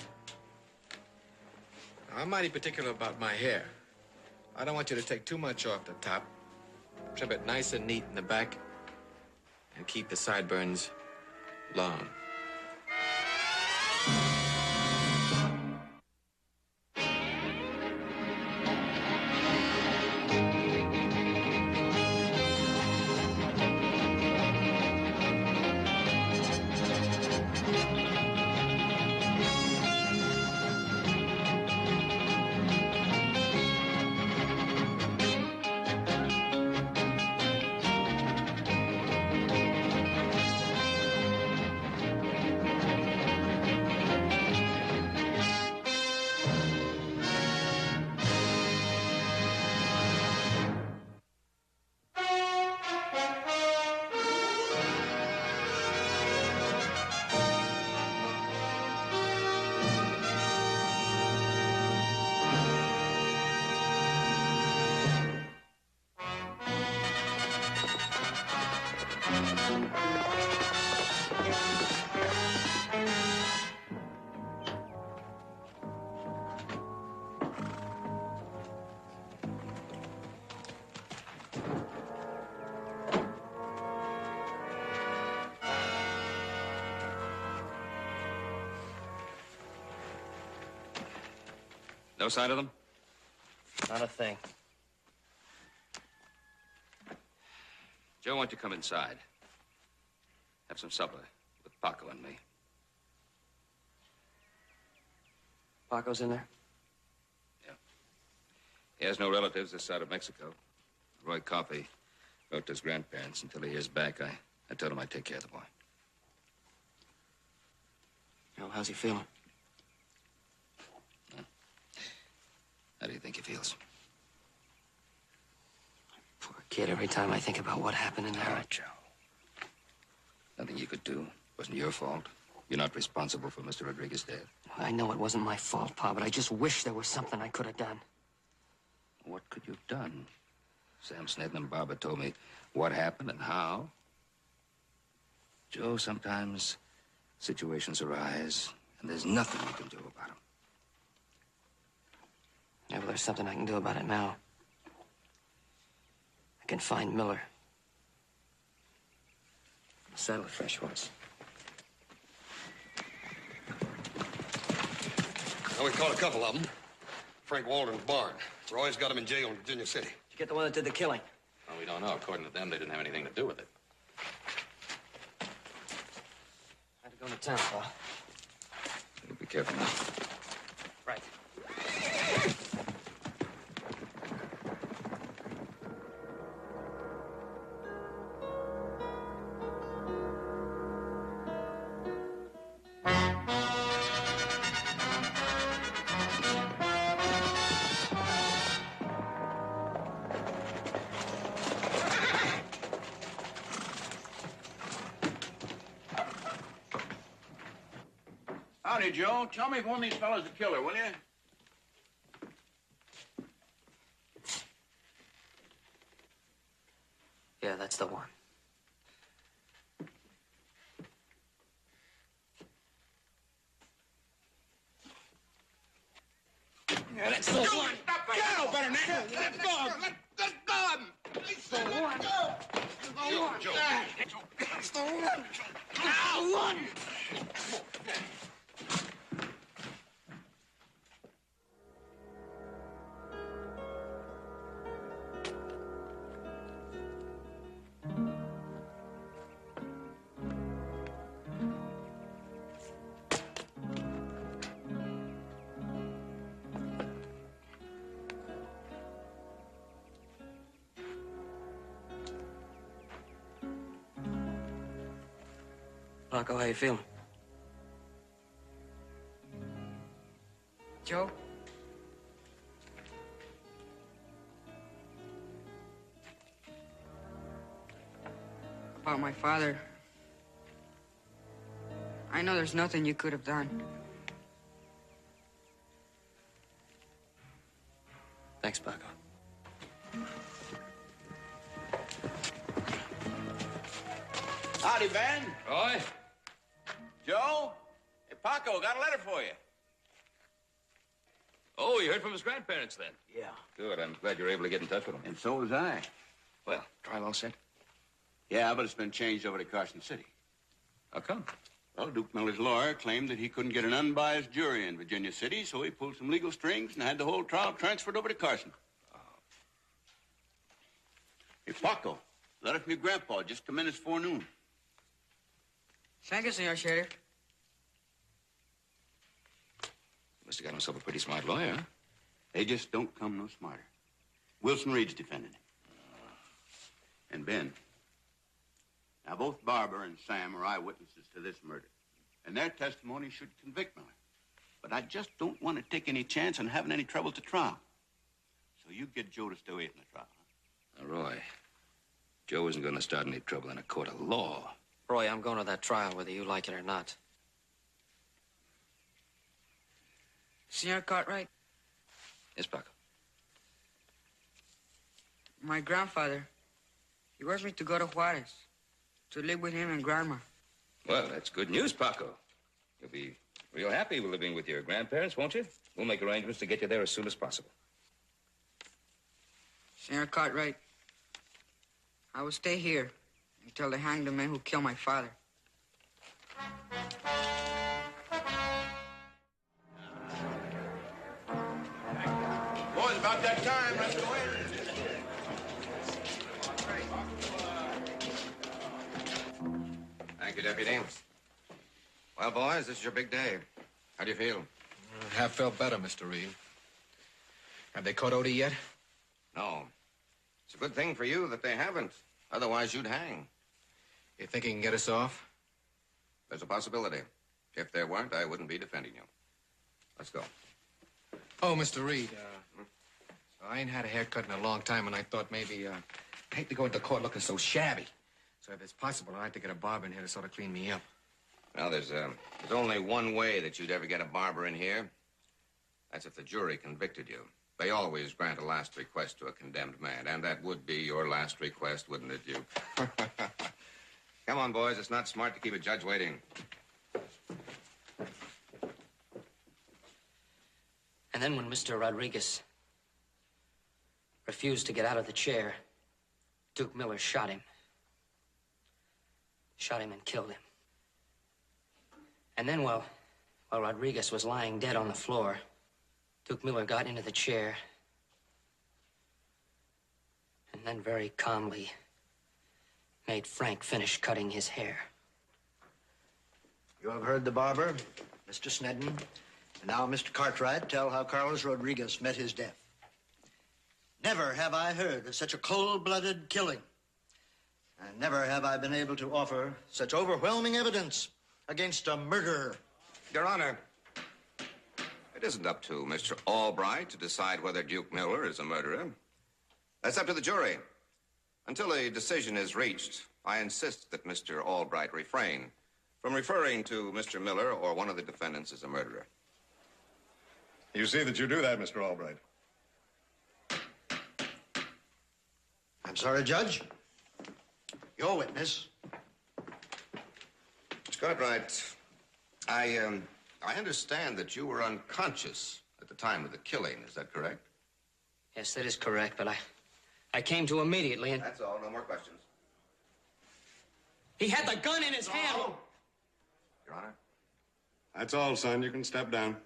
I'm mighty particular about my hair. I don't want you to take too much off the top. Trim it nice and neat in the back. And keep the sideburns long. No sign of them? Not a thing. Joe, why don't you come inside? Have some supper with Paco and me. Paco's in there? Yeah. He has no relatives this side of Mexico. Roy Coffey wrote to his grandparents. Until he hears back, I told him I'd take care of the boy. Well, how's he feeling? How do you think he feels? Poor kid, every time I think about what happened in there. Joe. Nothing you could do. It wasn't your fault. You're not responsible for Mr. Rodriguez's death. I know it wasn't my fault, Pa, but I just wish there was something I could have done. What could you have done? Sam Snedden and Barbara told me what happened and how. Joe, sometimes situations arise, and there's nothing you can do about them. Yeah, well, there's something I can do about it now. I can find Miller. Settle fresh ones. Now, we caught a couple of them. Frank Walden's barn. Roy's got him in jail in Virginia City. Did you get the one that did the killing? Well, we don't know. According to them, they didn't have anything to do with it. I had to go to town, Pa. Be careful now. Right. Howdy, Joe. Tell me if one of these fellas is the killer, will you? Yeah, that's the one. Yeah, that's the one. Get out better than that. Let go of him. Let go of him. That's the one. That's the one. Joe. That's the one. That's the one. Paco, how you feeling? Joe? About my father. I know there's nothing you could have done. Thanks, Paco. Howdy, Ben. Roy? Joe? Hey, Paco, got a letter for you. Oh, you heard from his grandparents then? Yeah. Good. I'm glad you were able to get in touch with them. And so was I. Well, trial all set? Yeah, but it's been changed over to Carson City. How come? Well, Duke Miller's lawyer claimed that he couldn't get an unbiased jury in Virginia City, so he pulled some legal strings and had the whole trial transferred over to Carson. Hey, Paco, letter from your grandpa just come in this forenoon. Thank you, Senor Sheriff. Must have got himself a pretty smart lawyer, huh? They just don't come no smarter. Wilson Reed's defending him. And Ben. Now, both Barbara and Sam are eyewitnesses to this murder, and their testimony should convict Miller. But I just don't want to take any chance on having any trouble at the trial. So you get Joe to stay away from the trial. Now, Roy, Joe isn't going to start any trouble in a court of law. Roy, I'm going to that trial whether you like it or not. Senor Cartwright, Yes, Paco. my grandfather, he wants me to go to Juarez to live with him and Grandma. Well, that's good news, Paco. You'll be real happy living with your grandparents, won't you? We'll make arrangements to get you there as soon as possible. Senor Cartwright, I will stay here until they hang the man who killed my father. Boys, about that time. Let's go in. Thank you, Deputy. Well, boys, this is your big day. How do you feel? Have felt better, Mr. Reed. Have they caught Odie yet? No. It's a good thing for you that they haven't. Otherwise, you'd hang. You think he can get us off? There's a possibility. If there weren't, I wouldn't be defending you. Let's go. Oh, Mr. Reed, so I ain't had a haircut in a long time, and I thought maybe, I hate to go into court looking so shabby. So if it's possible, I'd like to get a barber in here to sort of clean me up. Well, there's only one way that you'd ever get a barber in here. That's if the jury convicted you. They always grant a last request to a condemned man, and that would be your last request, wouldn't it, Duke? Come on, boys. It's not smart to keep a judge waiting. And then when Mr. Rodriguez refused to get out of the chair, Duke Miller shot him. Shot him and killed him. And then while Rodriguez was lying dead on the floor, Duke Miller got into the chair and then very calmly made Frank finish cutting his hair. You have heard the barber, Mr. Snedden, and now Mr. Cartwright tell how Carlos Rodriguez met his death. Never have I heard of such a cold-blooded killing. And never have I been able to offer such overwhelming evidence against a murderer. Your Honor, it isn't up to Mr. Albright to decide whether Duke Miller is a murderer. That's up to the jury. Until a decision is reached, I insist that Mr. Albright refrain from referring to Mr. Miller or one of the defendants as a murderer. You see that you do that, Mr. Albright. I'm sorry, Judge. Your witness. Mr. Cartwright, I understand that you were unconscious at the time of the killing. Is that correct? Yes, that is correct, but I came to immediately and... That's all. No more questions. He had the gun in his hand. Your Honor? That's all, son. You can step down.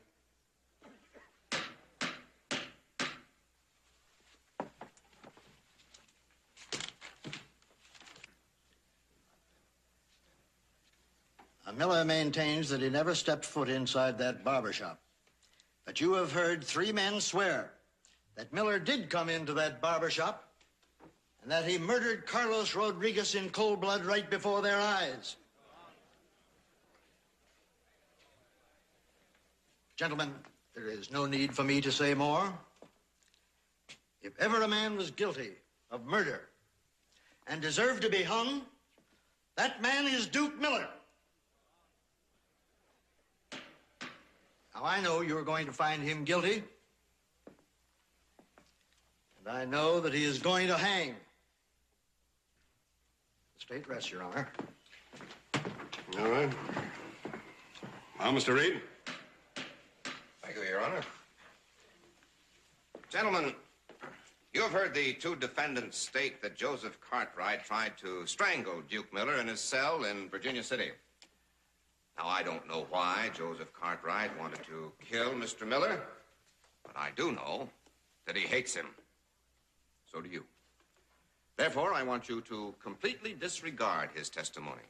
Miller maintains that he never stepped foot inside that barber shop. But you have heard three men swear that Miller did come into that barber shop and that he murdered Carlos Rodriguez in cold blood right before their eyes. Gentlemen, there is no need for me to say more. If ever a man was guilty of murder and deserved to be hung, that man is Duke Miller. Now, I know you're going to find him guilty. And I know that he is going to hang. The state rests, Your Honor. All right. Well, Mr. Reed? Thank you, Your Honor. Gentlemen, you have heard the two defendants state that Joseph Cartwright tried to strangle Duke Miller in his cell in Virginia City. Now, I don't know why Joseph Cartwright wanted to kill Mr. Miller, but I do know that he hates him. So do you. Therefore, I want you to completely disregard his testimony,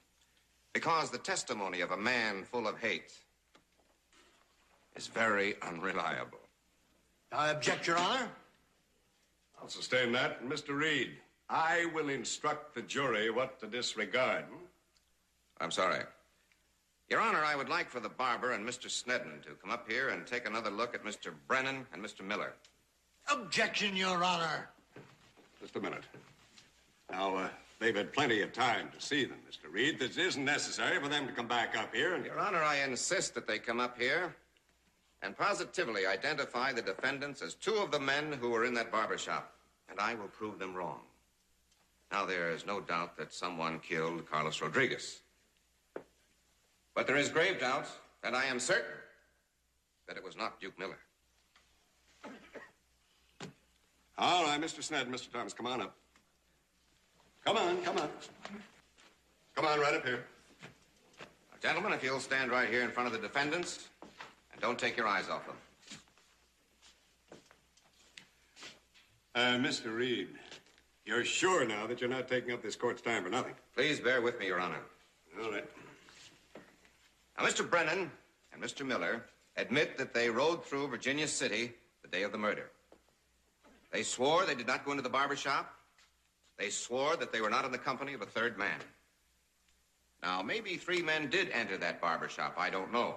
because the testimony of a man full of hate is very unreliable. I object, Your Honor. I'll sustain that. And Mr. Reed, I will instruct the jury what to disregard. I'm sorry. Your Honor, I would like for the barber and Mr. Snedden to come up here and take another look at Mr. Brennan and Mr. Miller. Objection, Your Honor. Just a minute. Now, they've had plenty of time to see them, Mr. Reed. This isn't necessary for them to come back up here and... Your Honor, I insist that they come up here and positively identify the defendants as two of the men who were in that barber shop, and I will prove them wrong. Now, there is no doubt that someone killed Carlos Rodriguez. But there is grave doubt, and I am certain that it was not Duke Miller. All right, Mr. Snedden, Mr. Thomas, come on up. Come on, come on. Come on, right up here. Now, gentlemen, if you'll stand right here in front of the defendants, and don't take your eyes off them. Mr. Reed, you're sure now that you're not taking up this court's time for nothing? Please bear with me, Your Honor. All right. Now, Mr. Brennan and Mr. Miller admit that they rode through Virginia City the day of the murder. They swore they did not go into the barber shop. They swore that they were not in the company of a third man. Now, maybe three men did enter that barber shop. I don't know.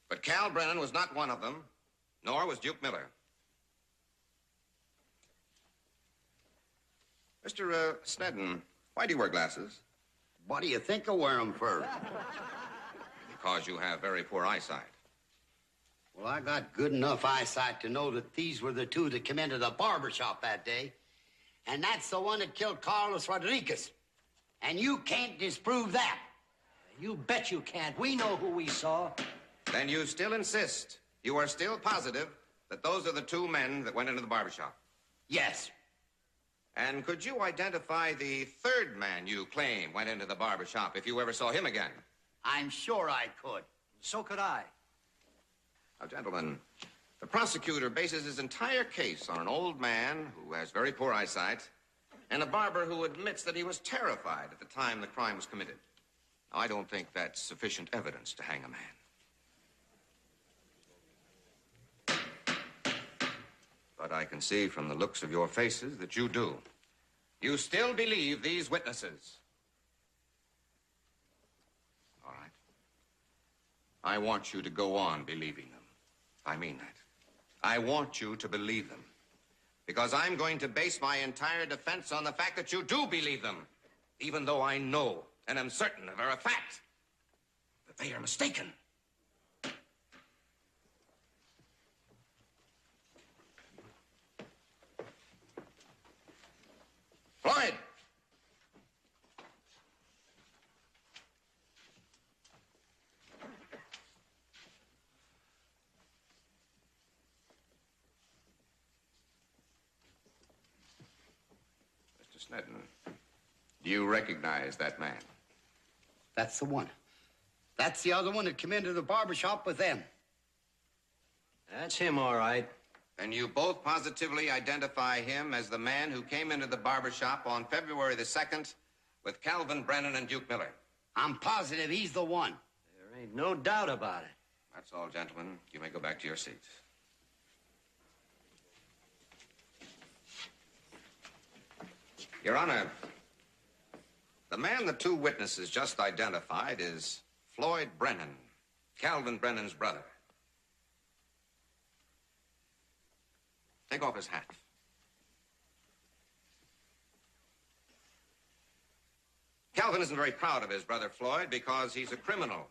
But Cal Brennan was not one of them, nor was Duke Miller. Mr. Snedden, why do you wear glasses? What do you think I wear them for? Because you have very poor eyesight. Well, I got good enough eyesight to know that these were the two that came into the barber shop that day. And that's the one that killed Carlos Rodriguez. And you can't disprove that. You bet you can't. We know who we saw. Then you still insist. You are still positive that those are the two men that went into the barber shop? Yes. And could you identify the third man you claim went into the barber shop if you ever saw him again? I'm sure I could. So could I. Now, gentlemen, the prosecutor bases his entire case on an old man who has very poor eyesight and a barber who admits that he was terrified at the time the crime was committed. Now, I don't think that's sufficient evidence to hang a man. But I can see from the looks of your faces that you do. You still believe these witnesses. All right. I want you to go on believing them. I mean that. I want you to believe them. Because I'm going to base my entire defense on the fact that you do believe them. Even though I know and am certain of a fact that they are mistaken. Floyd! Mr. Snedden, do you recognize that man? That's the one. That's the other one that came into the barber shop with them. That's him, all right. And you both positively identify him as the man who came into the barber shop on February the 2nd with Calvin Brennan and Duke Miller. I'm positive he's the one. There ain't no doubt about it. That's all, gentlemen. You may go back to your seats. Your Honor, the man the two witnesses just identified is Floyd Brennan, Calvin Brennan's brother. Take off his hat. Calvin isn't very proud of his brother Floyd because he's a criminal.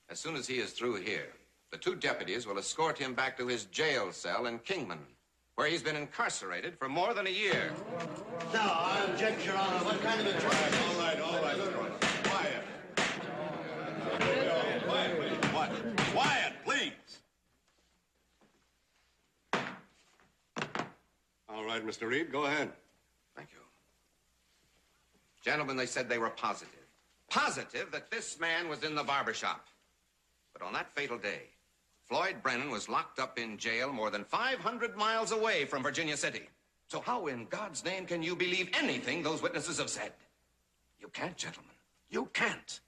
As soon as he is through here, the two deputies will escort him back to his jail cell in Kingman, where he's been incarcerated for more than a year. Now, I object, Your Honor. What kind of a trial? All right. Quiet. Quiet, please. All right, Mr. Reed, go ahead. Thank you. Gentlemen, they said they were positive. Positive that this man was in the barber shop. But on that fatal day, Floyd Brennan was locked up in jail more than 500 miles away from Virginia City. So how in God's name can you believe anything those witnesses have said? You can't, gentlemen. You can't.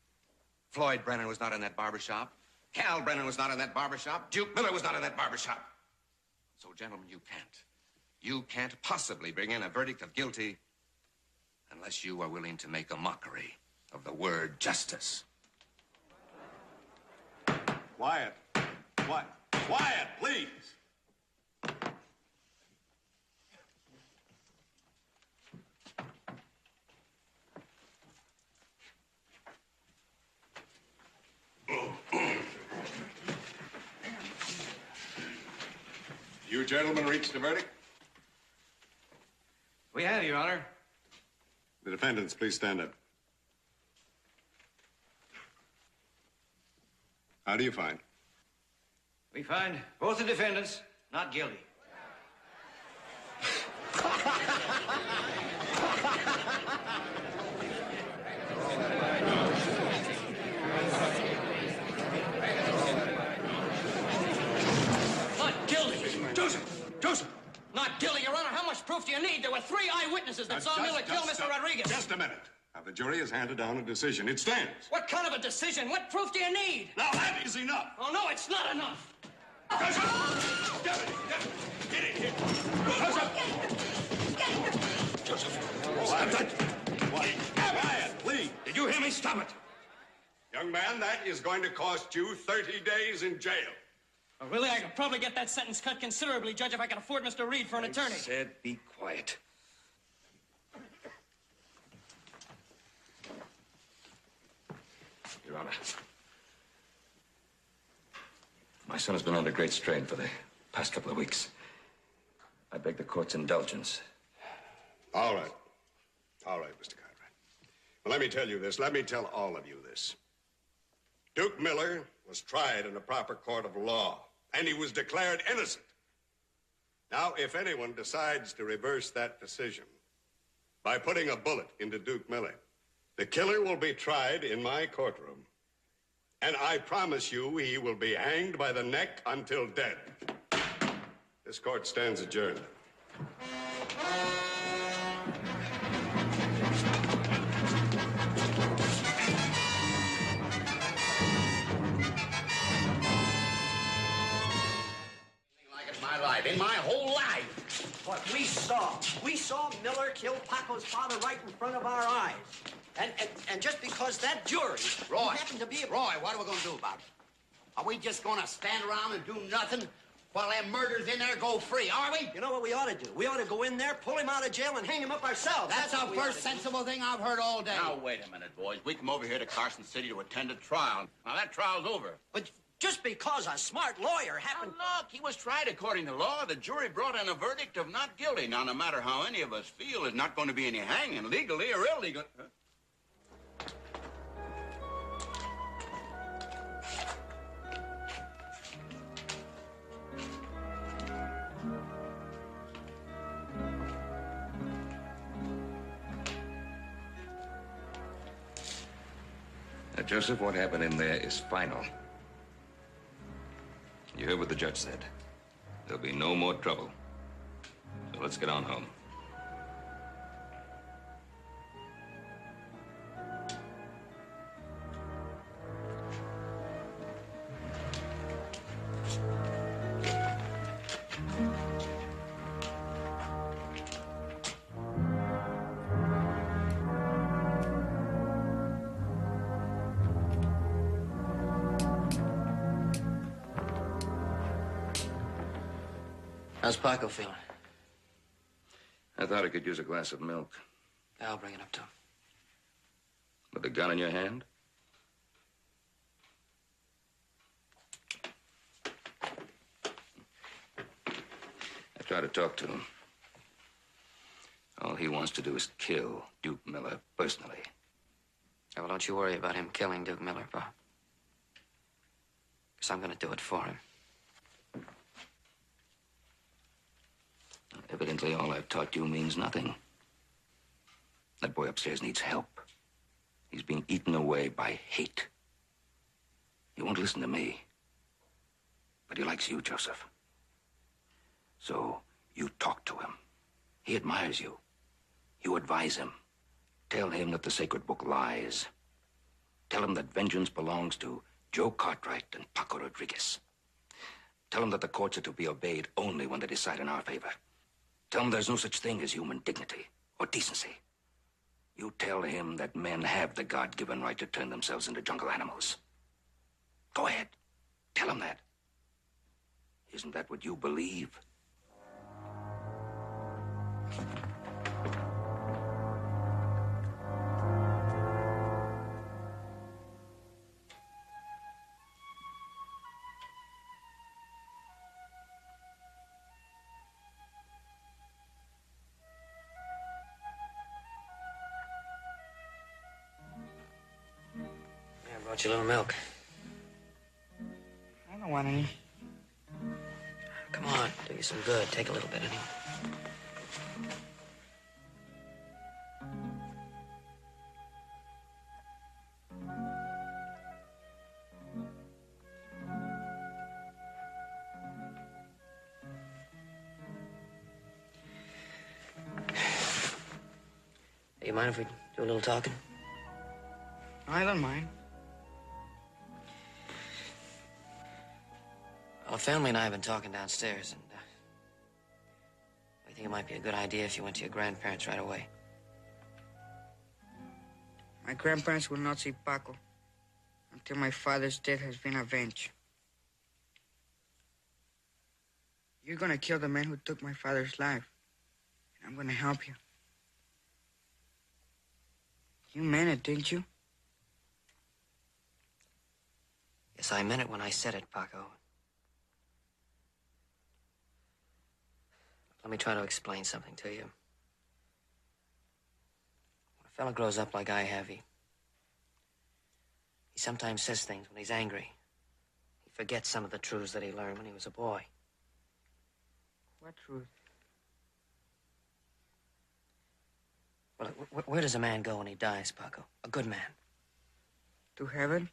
Floyd Brennan was not in that barber shop. Cal Brennan was not in that barber shop. Duke Miller was not in that barber shop. So, gentlemen, you can't. You can't possibly bring in a verdict of guilty unless you are willing to make a mockery of the word justice. Quiet. Quiet, please. You gentlemen reached a verdict? We have, Your Honor. The defendants, please stand up. How do you find? We find both the defendants not guilty. Not guilty. Joseph. Not guilty, Your Honor. How much proof do you need? There were 3 eyewitnesses that saw Miller kill Mr. Rodriguez. Just a minute. Now, the jury has handed down a decision. It stands. What kind of a decision? What proof do you need? Now, that is enough. Oh, no, it's not enough. Get in here. Joseph. Quiet, please. Did you hear me? Stop it. Young man, that is going to cost you 30 days in jail. Well, really, I could probably get that sentence cut considerably, Judge, if I could afford Mr. Reed for an attorney. I said be quiet. Your Honor, my son has been under great strain for the past couple of weeks. I beg the court's indulgence. All right. All right, Mr. Cartwright. Well, let me tell you this. Let me tell all of you this. Duke Miller was tried in a proper court of law, and he was declared innocent. Now, if anyone decides to reverse that decision by putting a bullet into Duke Miller, the killer will be tried in my courtroom. And I promise you he will be hanged by the neck until dead. This court stands adjourned. In my whole life. What we saw Miller kill Paco's father right in front of our eyes. And just because that jury happened to be Roy, what are we going to do about it? Are we just going to stand around and do nothing while them murders in there go free, are we? You know what we ought to do? We ought to go in there, pull him out of jail, and hang him up ourselves. That's the first sensible thing I've heard all day. Now, wait a minute, boys. We come over here to Carson City to attend a trial. Now, that trial's over. But just because a smart lawyer happened... Now, look, he was tried according to law. The jury brought in a verdict of not guilty. Now, no matter how any of us feel, there's not going to be any hanging, legally or illegal. Now, Joseph, what happened in there is final. You heard what the judge said. There'll be no more trouble. So let's get on home. How's Paco feeling? I thought I could use a glass of milk. I'll bring it up to him. With the gun in your hand? I tried to talk to him. All he wants to do is kill Duke Miller personally. Yeah, well, don't you worry about him killing Duke Miller, Bob. Because I'm going to do it for him. Evidently, all I've taught you means nothing. That boy upstairs needs help. He's being eaten away by hate. He won't listen to me. But he likes you, Joseph. So, you talk to him. He admires you. You advise him. Tell him that the sacred book lies. Tell him that vengeance belongs to Joe Cartwright and Paco Rodriguez. Tell him that the courts are to be obeyed only when they decide in our favor. Tell him there's no such thing as human dignity or decency. You tell him that men have the God-given right to turn themselves into jungle animals. Go ahead. Tell him that. Isn't that what you believe? I brought you a little milk. I don't want any. Come on, do you some good. Take a little bit anyway. Hey, you mind if we do a little talking? I don't mind. Well, the family and I have been talking downstairs, and we think it might be a good idea if you went to your grandparents right away. My grandparents will not see Paco until my father's death has been avenged. You're gonna kill the man who took my father's life, and I'm gonna help you. You meant it, didn't you? Yes, I meant it when I said it, Paco. Let me try to explain something to you. When a fella grows up like I have, he sometimes says things when he's angry. He forgets some of the truths that he learned when he was a boy. What truth? Well, where does a man go when he dies, Paco? A good man. To heaven?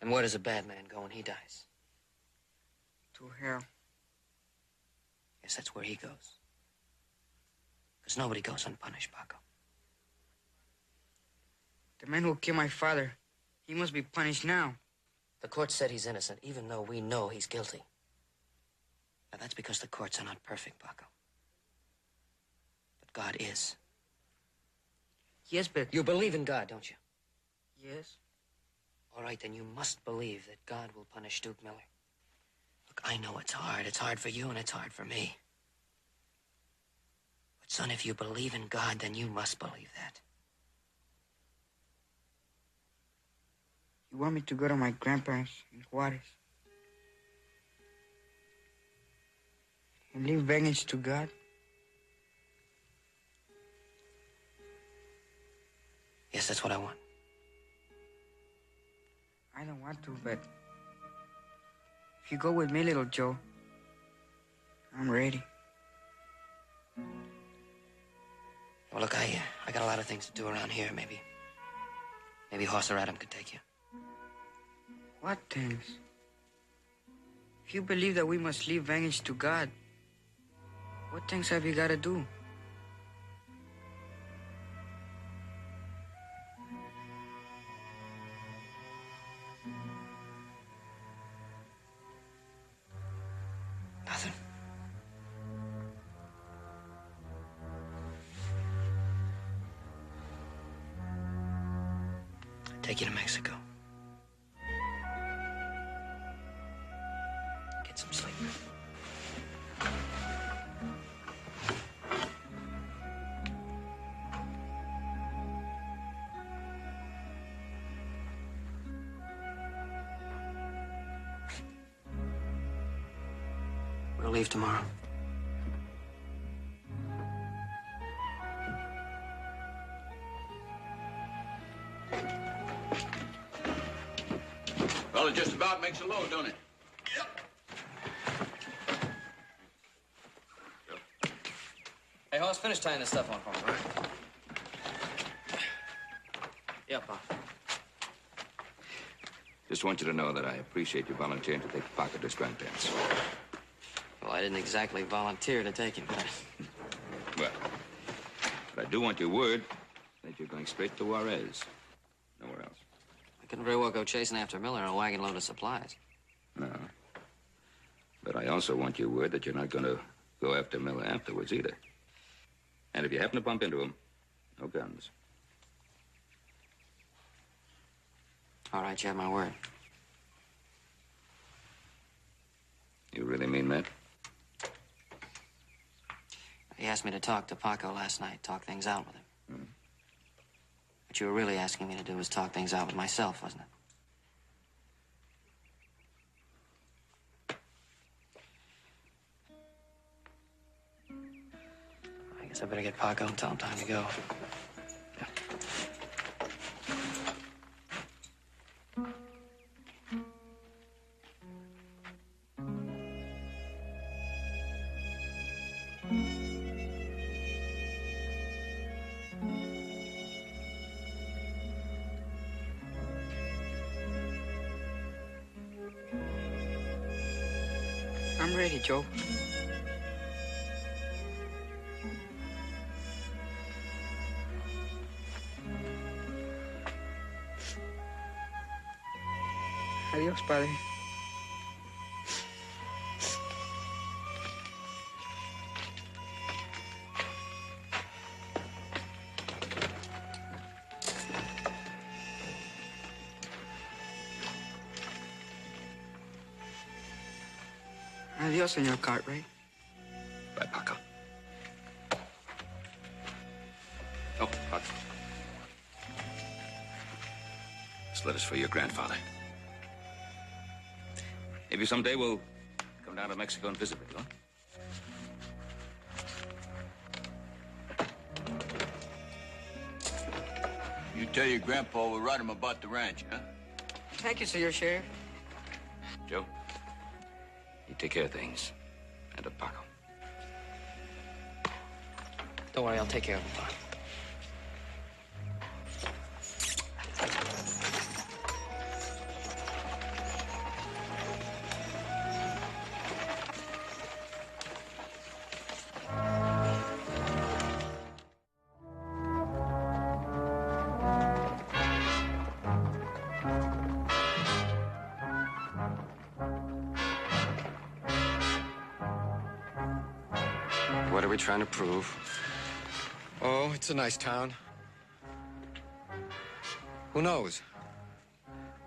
And where does a bad man go when he dies? To hell. Yes, that's where he goes. Because nobody goes unpunished, Paco. The man who killed my father, he must be punished now. The court said he's innocent, even though we know he's guilty. Now, that's because the courts are not perfect, Paco. But God is. Yes, but... You believe in God, don't you? Yes. All right, then you must believe that God will punish Duke Miller. Look, I know it's hard. It's hard for you and it's hard for me. But, son, if you believe in God, then you must believe that. You want me to go to my grandparents in Juarez and leave vengeance to God? Yes, that's what I want. I don't want to, but if you go with me, little Joe, I'm ready. Well, look, I got a lot of things to do around here. Maybe Horse or Adam could take you. What things? If you believe that we must leave vengeance to God, what things have you got to do? Nothing. Take you to Mexico. Get some sleep. leave tomorrow. Well, it just about makes a load, don't it? Hey, Hoss, finish tying this stuff on for me, all right? Yeah, Pa. Just want you to know that I appreciate you volunteering to take Paco to his grandparents. Well, I didn't exactly volunteer to take him, but Well, but I do want your word that you're going straight to Juarez. Nowhere else. I couldn't very well go chasing after Miller in a wagon load of supplies. No. But I also want your word that you're not going to go after Miller afterwards either. And if you happen to bump into him, no guns. All right, you have my word. You really mean that? He asked me to talk to Paco last night, talk things out with him. Hmm. What you were really asking me to do was talk things out with myself, wasn't it? I guess I better get Paco and tell him time to go. I'm ready, Joe. Adios, padre. Adios, Senor Cartwright. Bye, Paco. Oh, Paco. This letter's for your grandfather. Maybe someday we'll come down to Mexico and visit with you, huh? You tell your grandpa we'll write him about the ranch, huh? Thank you, Senor Sheriff. Joe, you take care of things. And of Paco. Don't worry, I'll take care of him, Pa. What are we trying to prove? Oh, it's a nice town. Who knows?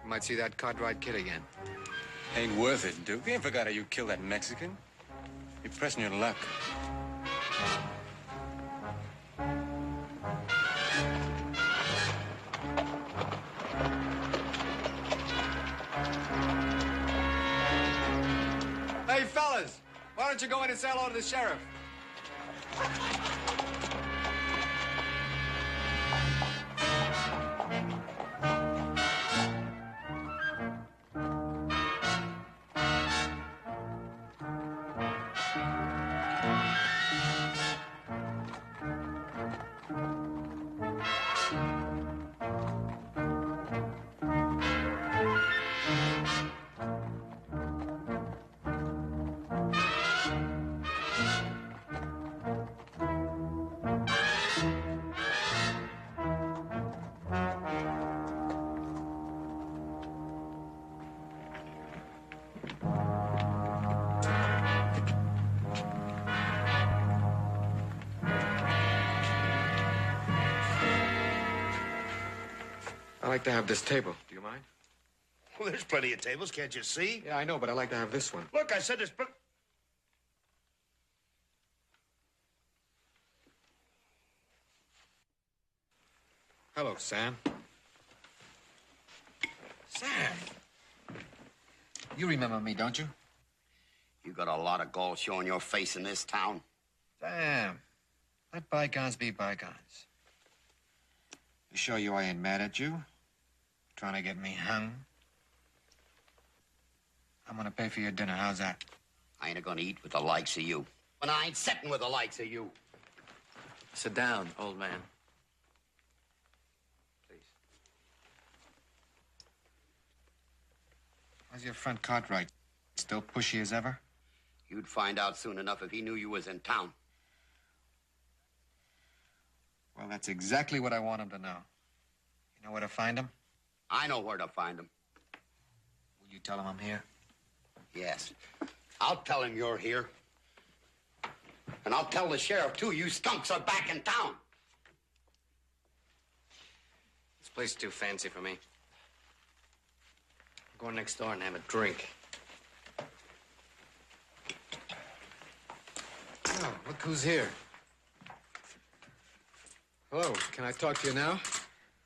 We might see that Cartwright kid again. Ain't worth it, Duke. You ain't forgot how you killed that Mexican. You're pressing your luck. Hey, fellas, why don't you go in and say hello to the sheriff? I like to have this table. Do you mind? Well, there's plenty of tables, can't you see? Yeah, I know, but I like to have this one. Look, I said there's Hello, Sam. Sam. You remember me, don't you? You got a lot of gall showing your face in this town. Sam, let bygones be bygones. You sure I ain't mad at you? Trying to get me hung? I'm gonna pay for your dinner. How's that? I ain't gonna eat with the likes of you. And I ain't sitting with the likes of you. Sit down, old man. How's your friend Cartwright? Still pushy as ever? You'd find out soon enough if he knew you was in town. Well, that's exactly what I want him to know. You know where to find him? I know where to find him. Will you tell him I'm here? Yes. I'll tell him you're here. And I'll tell the sheriff, too, you skunks are back in town. This place is too fancy for me. I'm going next door and have a drink. Oh, look who's here. Hello, can I talk to you now?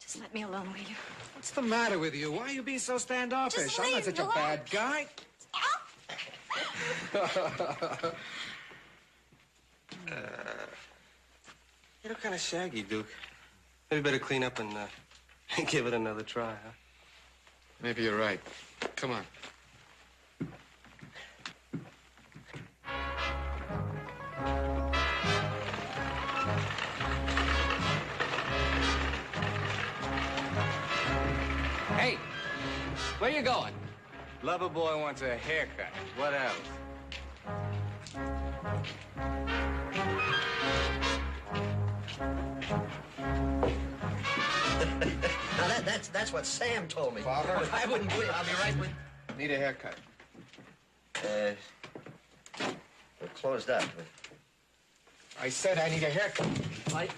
Just let me alone, will you? What's the matter with you? Why are you being so standoffish? Just I'm not leave such a me bad guy. You look kind of shaggy, Duke. Maybe better clean up and give it another try, huh? Maybe you're right. Come on. Hey, where you going? Lover boy wants a haircut. What else? Now that's what Sam told me. Father? I wouldn't believe. I'll be right with. Need a haircut. We're closed up. I said I need a haircut. I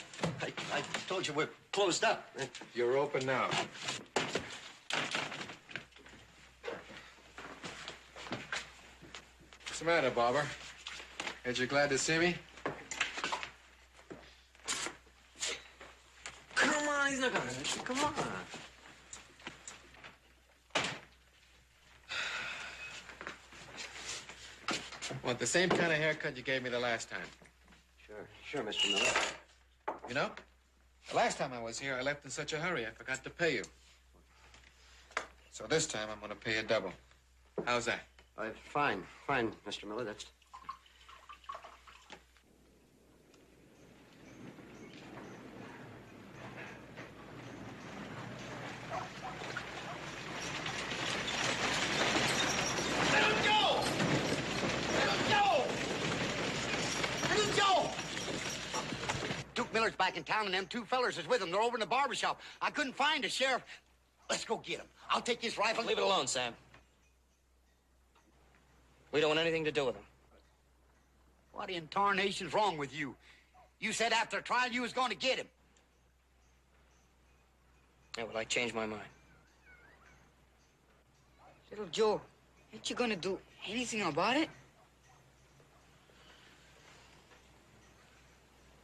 told you we're closed up. You're open now. What's the matter, Barber? Ain't you glad to see me? Come on, he's not gonna hurt you. Come on. Want the same kind of haircut you gave me the last time. Sure, Mr. Miller. You know, the last time I was here, I left in such a hurry, I forgot to pay you. So this time, I'm gonna pay you double. How's that? Fine, Mr. Miller. That's... Duke Miller's back in town, and them two fellers is with him. They're over in the barber shop. I couldn't find the sheriff. Let's go get him. I'll take his rifle. Leave it alone, Sam. We don't want anything to do with him. What in tarnation's wrong with you? You said after trial you was going to get him. Yeah, well, I changed my mind. Little Joe, ain't you gonna do anything about it?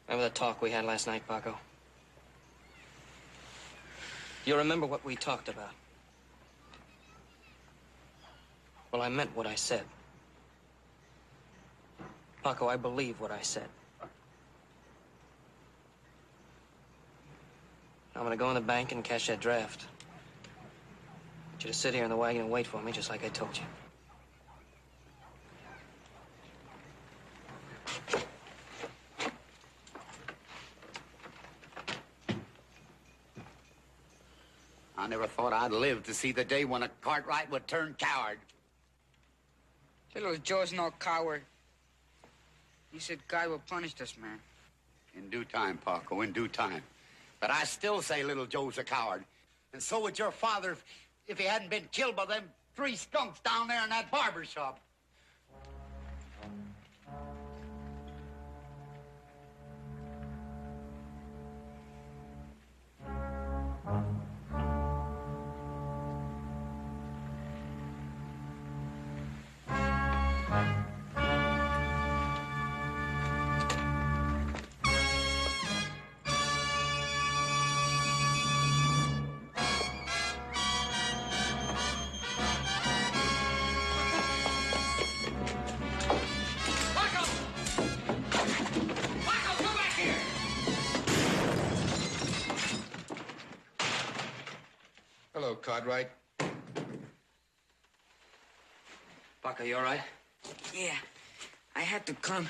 Remember the talk we had last night, Paco? Do you remember what we talked about? Well, I meant what I said. Paco, I believe what I said. I'm gonna go in the bank and cash that draft. I want you to sit here in the wagon and wait for me, just like I told you. I never thought I'd live to see the day when a Cartwright would turn coward. Little Joe's no coward. He said God will punish us, man. In due time, Paco, in due time. But I still say little Joe's a coward. And so would your father if he hadn't been killed by them three skunks down there in that barber shop. Cartwright. Bucko, you all right? Yeah, I had to come.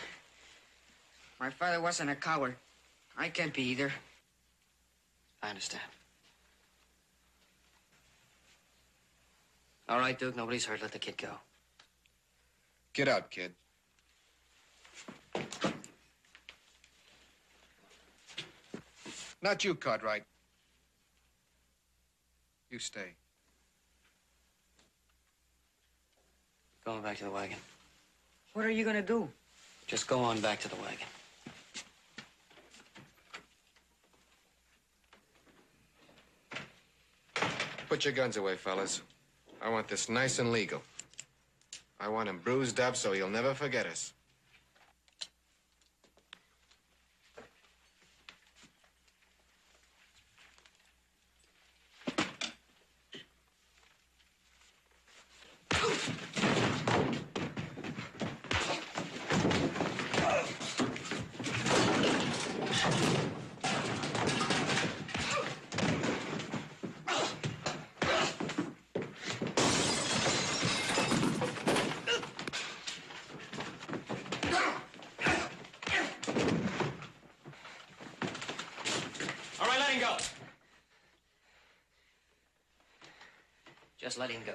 My father wasn't a coward. I can't be either. I understand. All right, Duke, nobody's hurt. Let the kid go. Get out, kid. Not you, Cartwright. You stay. Going back to the wagon. What are you gonna do? Just go on back to the wagon. Put your guns away, fellas. I want this nice and legal. I want him bruised up so he'll never forget us. Just let him go.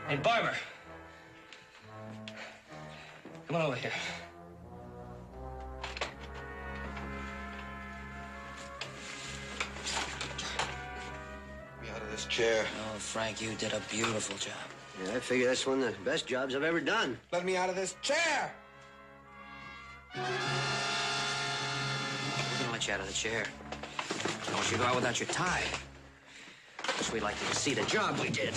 Hey, Barber. Come on over here. Me out of this chair. Oh, Frank, you did a beautiful job. Yeah, I figure that's one of the best jobs I've ever done. Let me out of this chair! We're gonna let you out of the chair. I want you to go out without your tie. Because we'd like you to see the job we did.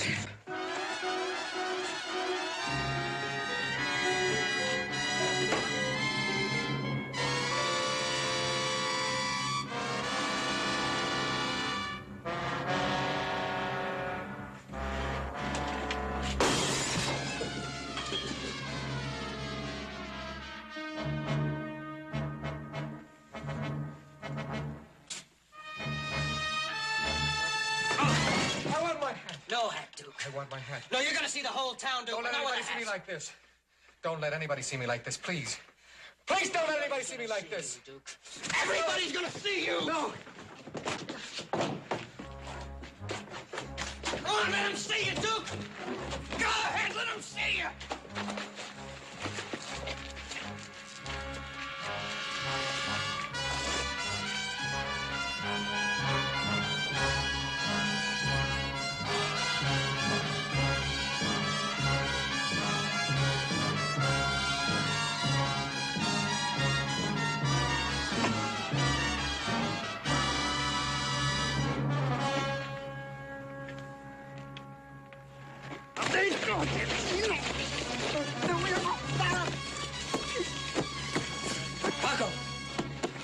No hat, Duke. I want my hat. No, you're gonna see the whole town, Duke. Don't let anybody see me like this. Don't let anybody see me like this, please. Please don't let anybody see me like this. Duke. Everybody's gonna see you! No! Come on, let them see you, Duke! Go ahead, let them see you! Paco!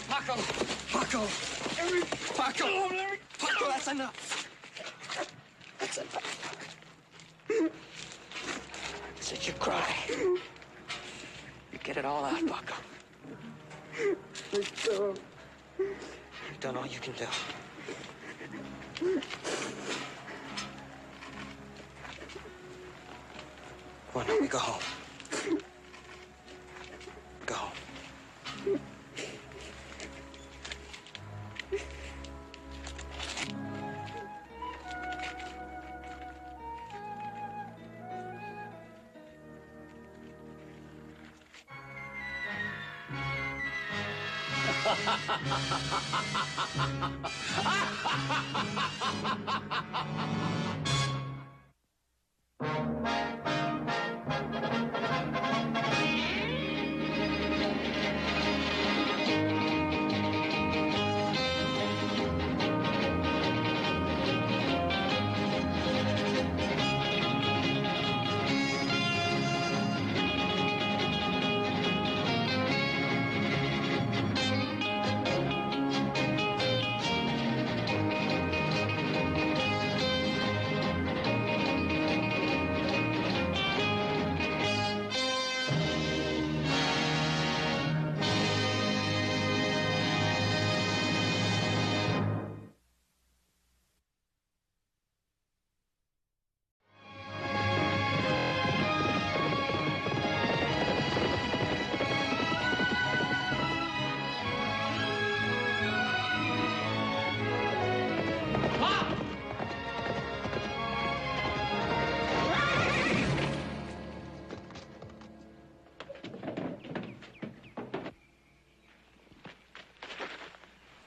Paco! Paco! Paco! Paco, that's enough. That's enough. nights that you cry. You get it all out, Bucko. You've done all you can do. Come on, now, we go home. Go home.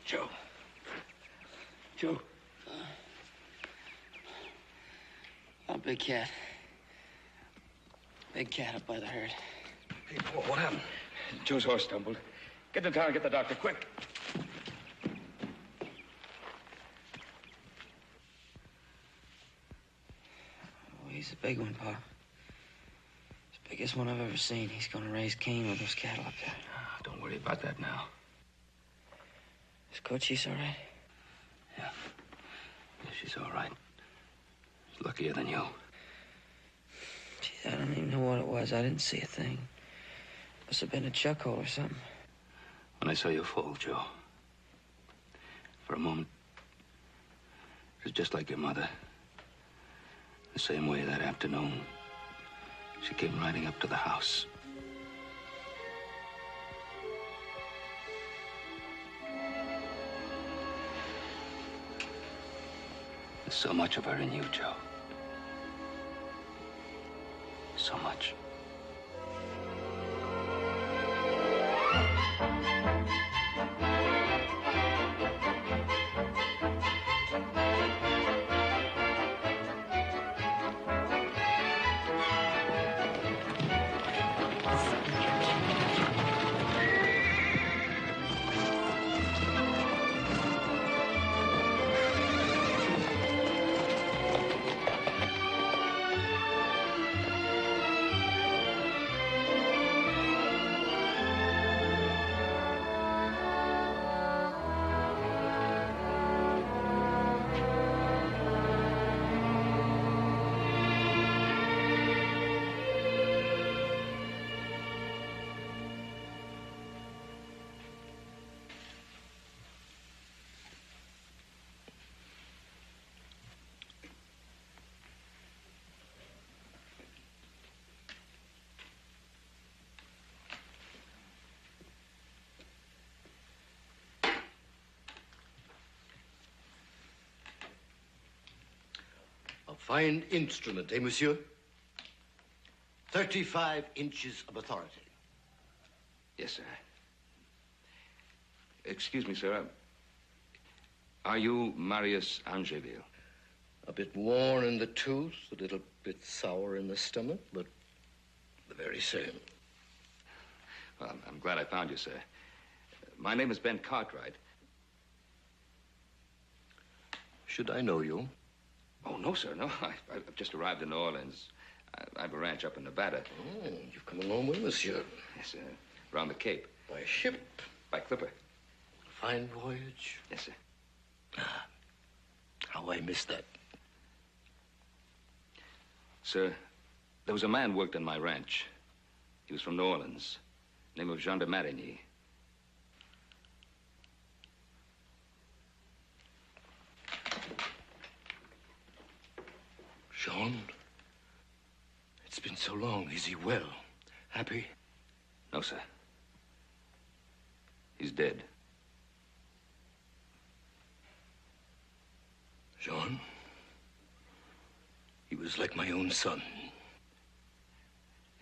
Joe. Joe. Oh, big cat. Big cat up by the herd. Hey, what happened? Joe's horse stumbled. Get to town and get the doctor, quick. Oh, he's a big one, Pa. He's the biggest one I've ever seen. He's gonna raise Cain with those cattle up there. Don't worry about that now. Is Cochise all right? Yeah, she's all right. She's luckier than you. Gee, I don't even know what it was. I didn't see a thing. Must have been a chuck hole or something. When I saw you fall, Joe, for a moment, it was just like your mother. The same way that afternoon, she came riding up to the house. There's so much of her in you, Joe. So much. A fine instrument, eh, monsieur? 35 inches of authority. Yes, sir. Excuse me, sir. Are you Marius Angeville? A bit worn in the tooth, a little bit sour in the stomach, but the very same. Well, I'm glad I found you, sir. My name is Ben Cartwright. Should I know you? Oh, no, sir, no. I've just arrived in New Orleans. I have a ranch up in Nevada. Oh, you've come a long way, monsieur. Yes, sir. Around the Cape. By ship? By clipper. A fine voyage? Yes, sir. Ah, how I missed that. Sir, There was a man worked on my ranch. He was from New Orleans. Name of Jean de Marigny. Jean? It's been so long. Is he well? Happy? No, sir. He's dead. Jean? He was like my own son.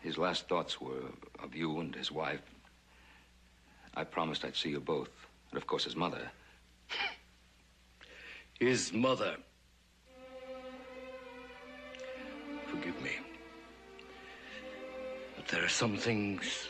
His last thoughts were of you and his wife. I promised I'd see you both. And, of course, his mother. His mother. Forgive me. But there are some things...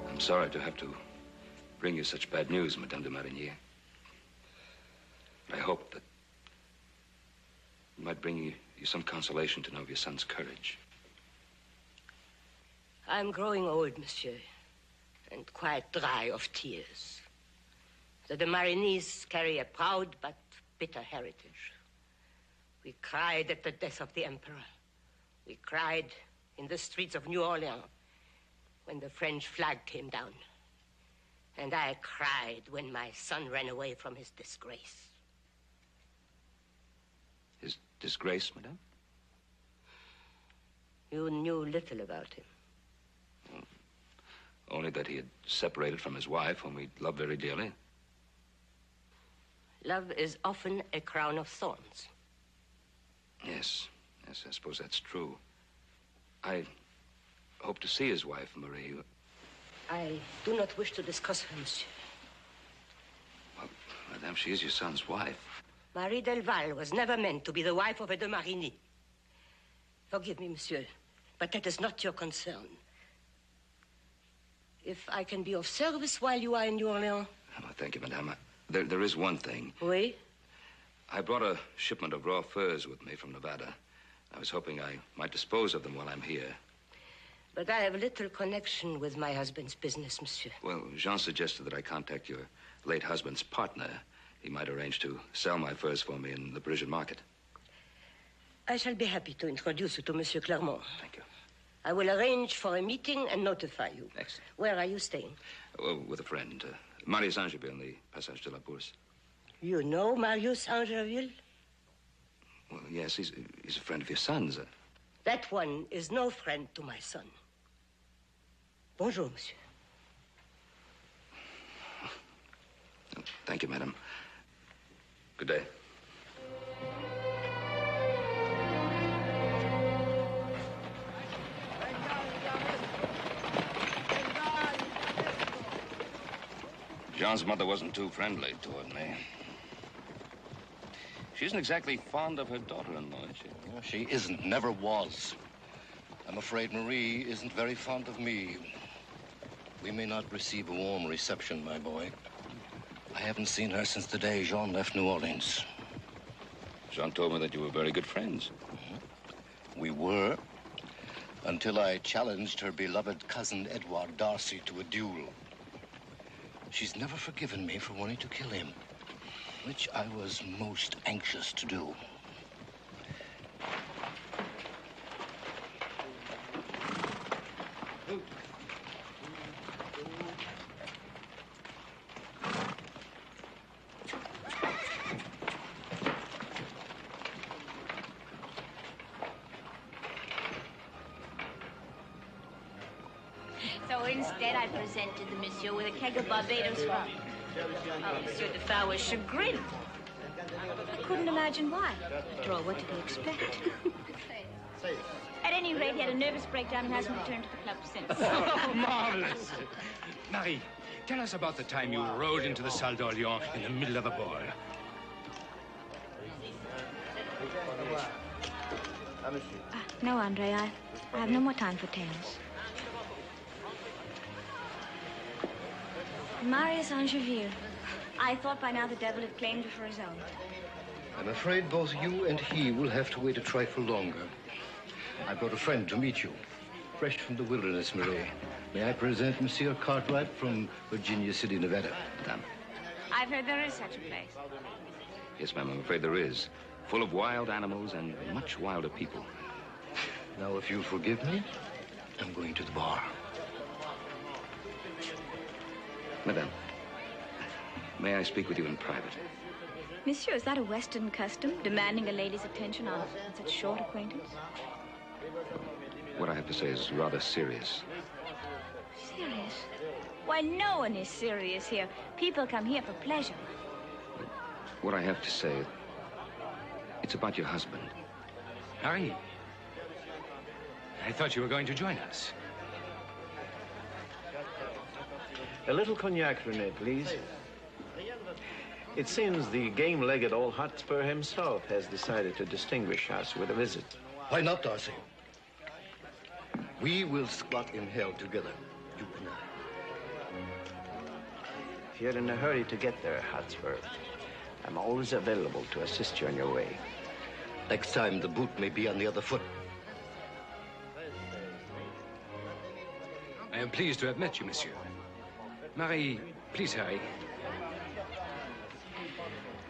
I'm sorry to have to bring you such bad news, Madame de Marigny. I hope that it might bring you some consolation to know of your son's courage. I'm growing old, monsieur, and quite dry of tears. The de Marignys carry a proud but bitter heritage. We cried at the death of the Emperor. We cried in the streets of New Orleans when the French flag came down. And I cried when my son ran away from his disgrace. His disgrace, madame? You knew little about him. Only that he had separated from his wife, whom he loved very dearly. Love is often a crown of thorns. Yes, I suppose that's true. I hope to see his wife, Marie. I do not wish to discuss her, monsieur. Well, madame, she is your son's wife. Marie Delval was never meant to be the wife of a de Marigny. Forgive me, monsieur, but that is not your concern. If I can be of service while you are in New Orleans... Oh, thank you, madame. There is one thing. Oui? I brought a shipment of raw furs with me from Nevada. I was hoping I might dispose of them while I'm here. But I have little connection with my husband's business, monsieur. Well, Jean suggested that I contact your late husband's partner. He might arrange to sell my furs for me in the Parisian market. I shall be happy to introduce you to Monsieur Clermont. Thank you. I will arrange for a meeting and notify you. Excellent. Where are you staying? With a friend. Marius Angeville on the Passage de la Bourse. You know Marius Angeville? Well, yes, he's a friend of your son's. That one is no friend to my son. Bonjour, monsieur. Thank you, madam. Good day. Jean's mother wasn't too friendly toward me. She isn't exactly fond of her daughter-in-law, is she? Well, she isn't, never was. I'm afraid Marie isn't very fond of me. We may not receive a warm reception, my boy. I haven't seen her since the day Jean left New Orleans. Jean told me that you were very good friends. We were, until I challenged her beloved cousin Edouard Darcy to a duel. She's never forgiven me for wanting to kill him, which I was most anxious to do. So instead, I presented the monsieur with a keg of Barbados rum. Oh, Monsieur Defoe was chagrined. I couldn't imagine why. After all, what did he expect? At any rate, he had a nervous breakdown and hasn't returned to the club since. Oh, marvelous. Marie, tell us about the time you rode into the Salle d'Orléans in the middle of a ball. No, Andre, I have no more time for tales. Marius Angeville. I thought by now the devil had claimed you for his own. I'm afraid both you and he will have to wait a trifle longer. I brought a friend to meet you, fresh from the wilderness, Marie. May I present Monsieur Cartwright from Virginia City, Nevada? Madame. I've heard there is such a place. Yes, ma'am, I'm afraid there is. Full of wild animals and much wilder people. Now, if you'll forgive me, I'm going to the bar. Madame, may I speak with you in private? Monsieur, is that a Western custom, demanding a lady's attention on such short acquaintance? What I have to say is rather serious. Serious? Why, no one is serious here. People come here for pleasure. What I have to say, it's about your husband. Harry, I thought you were going to join us. A little cognac, René, please. It seems the game-legged old Hotspur himself has decided to distinguish us with a visit. Why not, Darcy? We will squat in hell together, you and I. If you're in a hurry to get there, Hotspur, I'm always available to assist you on your way. Next time, the boot may be on the other foot. I am pleased to have met you, monsieur. Marie, please hurry.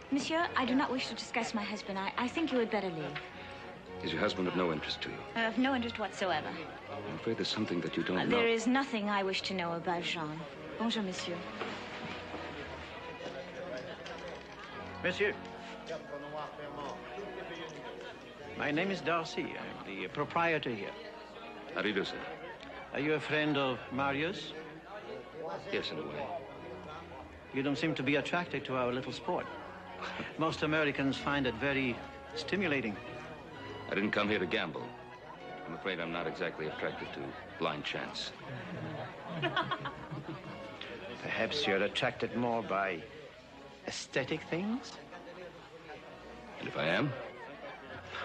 Monsieur, I do not wish to discuss my husband. I think you had better leave. Is your husband of no interest to you? Of no interest whatsoever. I'm afraid there's something that you don't know. There is nothing I wish to know about Jean. Bonjour, monsieur. Monsieur. My name is Darcy. I'm the proprietor here. How do you do, sir? Are you a friend of Marius? Yes, in a way. You don't seem to be attracted to our little sport. Most Americans find it very stimulating. I didn't come here to gamble. I'm afraid I'm not exactly attracted to blind chance. Perhaps you're attracted more by aesthetic things? And if I am?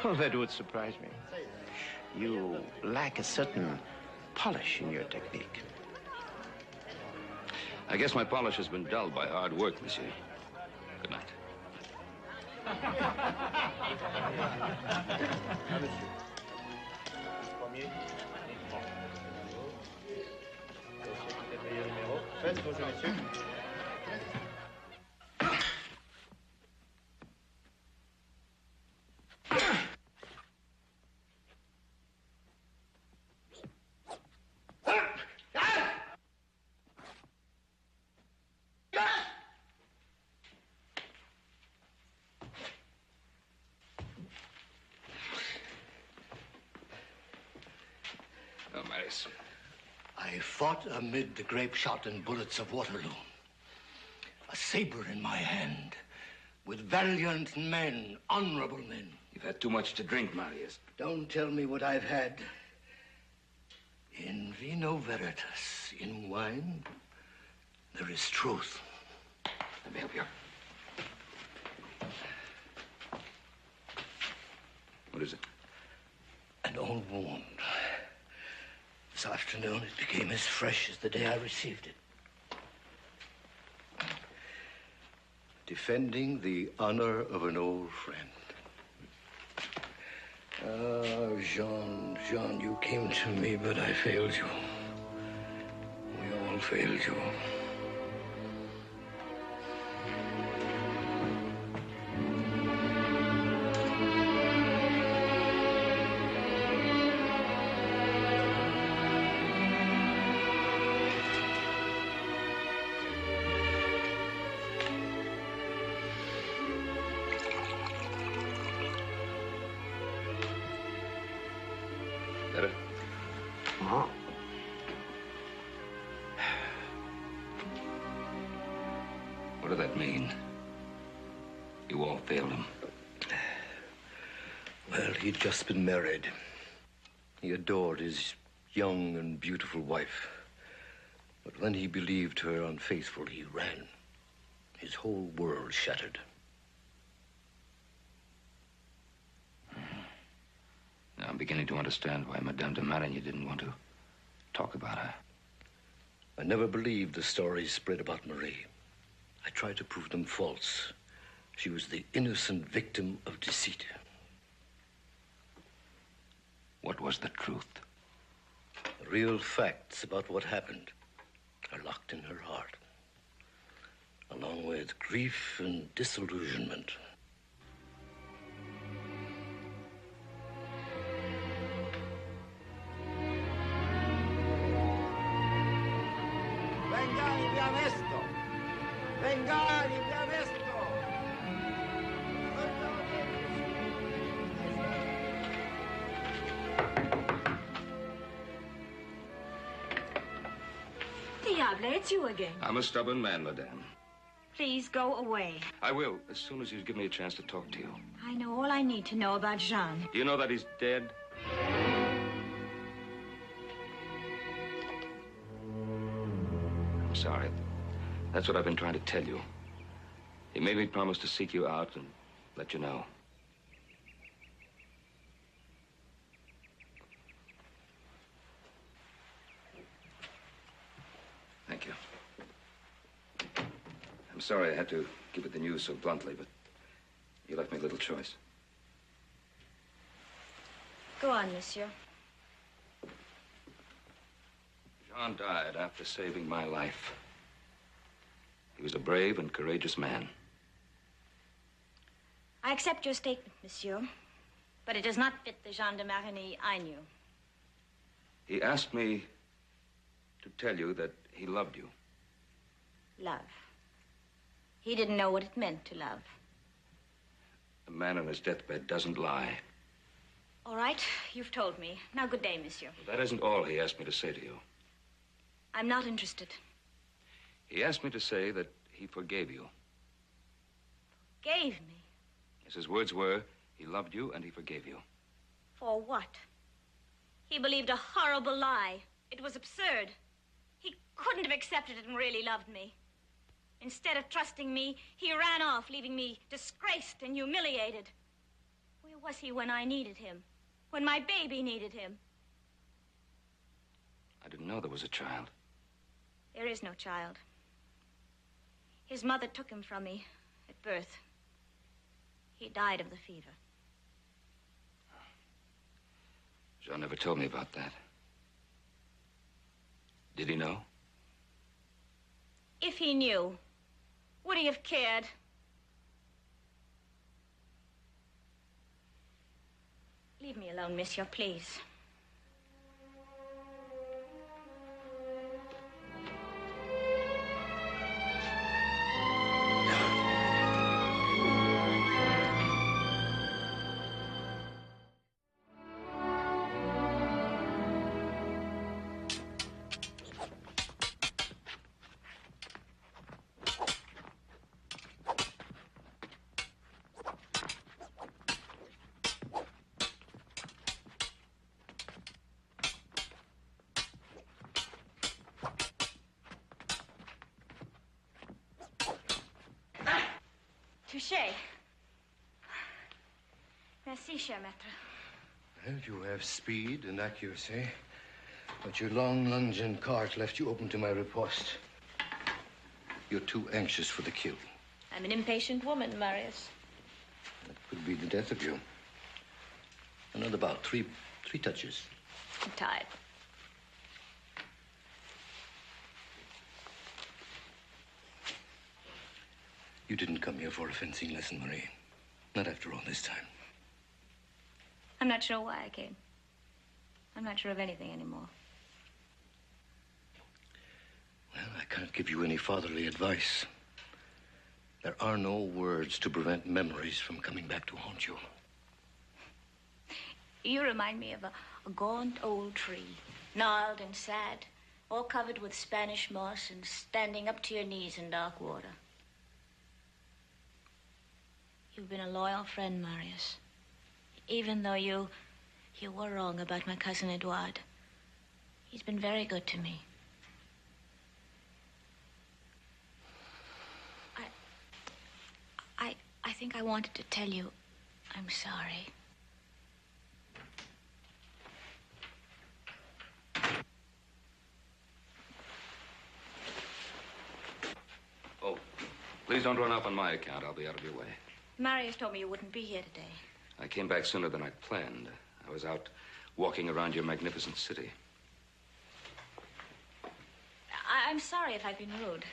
Oh, that would surprise me. You lack a certain polish in your technique. I guess my polish has been dulled by hard work, monsieur. Good night. Oh, Marius. I fought amid the grape shot and bullets of Waterloo. A saber in my hand, with valiant men, honorable men. You've had too much to drink, Marius. Don't tell me what I've had. In vino veritas, in wine, there is truth. Let me help you. What is it? An old wound. This afternoon, it became as fresh as the day I received it. Defending the honor of an old friend. Ah, Jean, you came to me, but I failed you. We all failed you. Better? did that mean? You all failed him. Well, he'd just been married. He adored his young and beautiful wife. But when he believed her unfaithful, he ran. His whole world shattered. Now I'm beginning to understand why Madame de Marigny didn't want to talk about her. I never believed the stories spread about Marie. I tried to prove them false. She was the innocent victim of deceit. What was the truth? The real facts about what happened are locked in her heart, along with grief and disillusionment. Vengani abbiamo visto! Vengani abbiamo visto! Diable, it's you again. I'm a stubborn man, madame. Please go away. I will, as soon as you give me a chance to talk to you. I know all I need to know about Jean. Do you know that he's dead? I'm sorry. That's what I've been trying to tell you. He made me promise to seek you out and let you know. Thank you. I'm sorry I had to give it the news so bluntly, but you left me little choice. Go on, monsieur. Jean died after saving my life. He was a brave and courageous man. I accept your statement, monsieur, but it does not fit the Jean de Marigny I knew. He asked me to tell you that he loved you. Love. He didn't know what it meant to love. A man on his deathbed doesn't lie. All right, you've told me. Now, good day, monsieur. Well, that isn't all he asked me to say to you. I'm not interested. He asked me to say that he forgave you. Gave me? Yes, his words were, he loved you and he forgave you. For what? He believed a horrible lie. It was absurd. He couldn't have accepted it and really loved me. Instead of trusting me, he ran off, leaving me disgraced and humiliated. Where was he when I needed him? When my baby needed him? I didn't know there was a child. There is no child. His mother took him from me at birth. He died of the fever. Jean never told me about that. Did he know? If he knew, would he have cared? Leave me alone, monsieur, please. Touché. Merci, cher maître. Well, you have speed and accuracy, but your long lunge and cart left you open to my riposte. You're too anxious for the kill. I'm an impatient woman, Marius. That could be the death of you. Another about three touches. I'm tired. You didn't come here for a fencing lesson, Marie. Not after all this time. I'm not sure why I came. I'm not sure of anything anymore. Well, I can't give you any fatherly advice. There are no words to prevent memories from coming back to haunt you. You remind me of a gaunt old tree, gnarled and sad, all covered with Spanish moss and standing up to your knees in dark water. You've been a loyal friend, Marius. Even though you were wrong about my cousin Edouard. He's been very good to me. I think I wanted to tell you I'm sorry. Oh, please don't run off on my account. I'll be out of your way. Marius told me you wouldn't be here today. I came back sooner than I'd planned. I was out walking around your magnificent city. I'm sorry if I've been rude,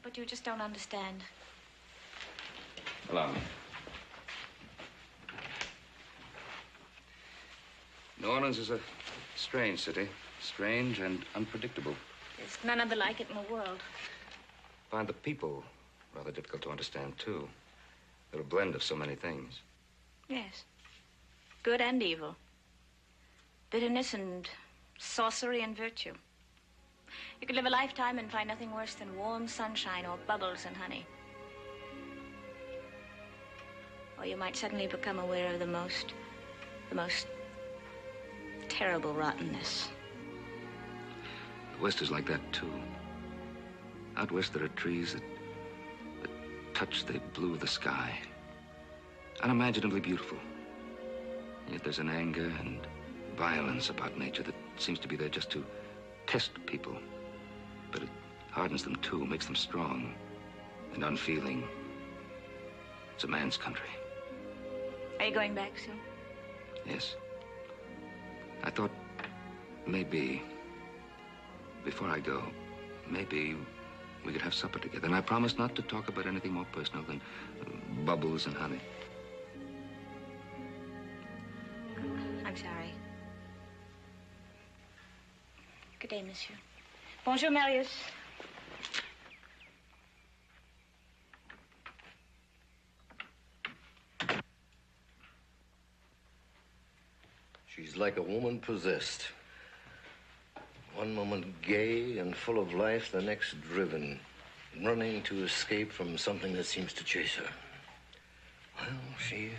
but you just don't understand. Allow me. New Orleans is a strange city. Strange and unpredictable. There's none other like it in the world. I find the people rather difficult to understand, too. They're a blend of so many things. Yes. Good and evil. Bitterness and sorcery and virtue. You could live a lifetime and find nothing worse than warm sunshine or bubbles and honey. Or you might suddenly become aware of the most terrible rottenness. The West is like that, too. Out west, there are trees that touch the blue of the sky. Unimaginably beautiful. Yet there's an anger and violence about nature that seems to be there just to test people. But it hardens them, too, makes them strong and unfeeling. It's a man's country. Are you going back soon? Yes. I thought maybe, before I go, maybe we could have supper together. And I promised not to talk about anything more personal than bubbles and honey. I'm sorry. Good day, monsieur. Bonjour, Marius. She's like a woman possessed. One moment gay and full of life, the next driven, running to escape from something that seems to chase her. Well, she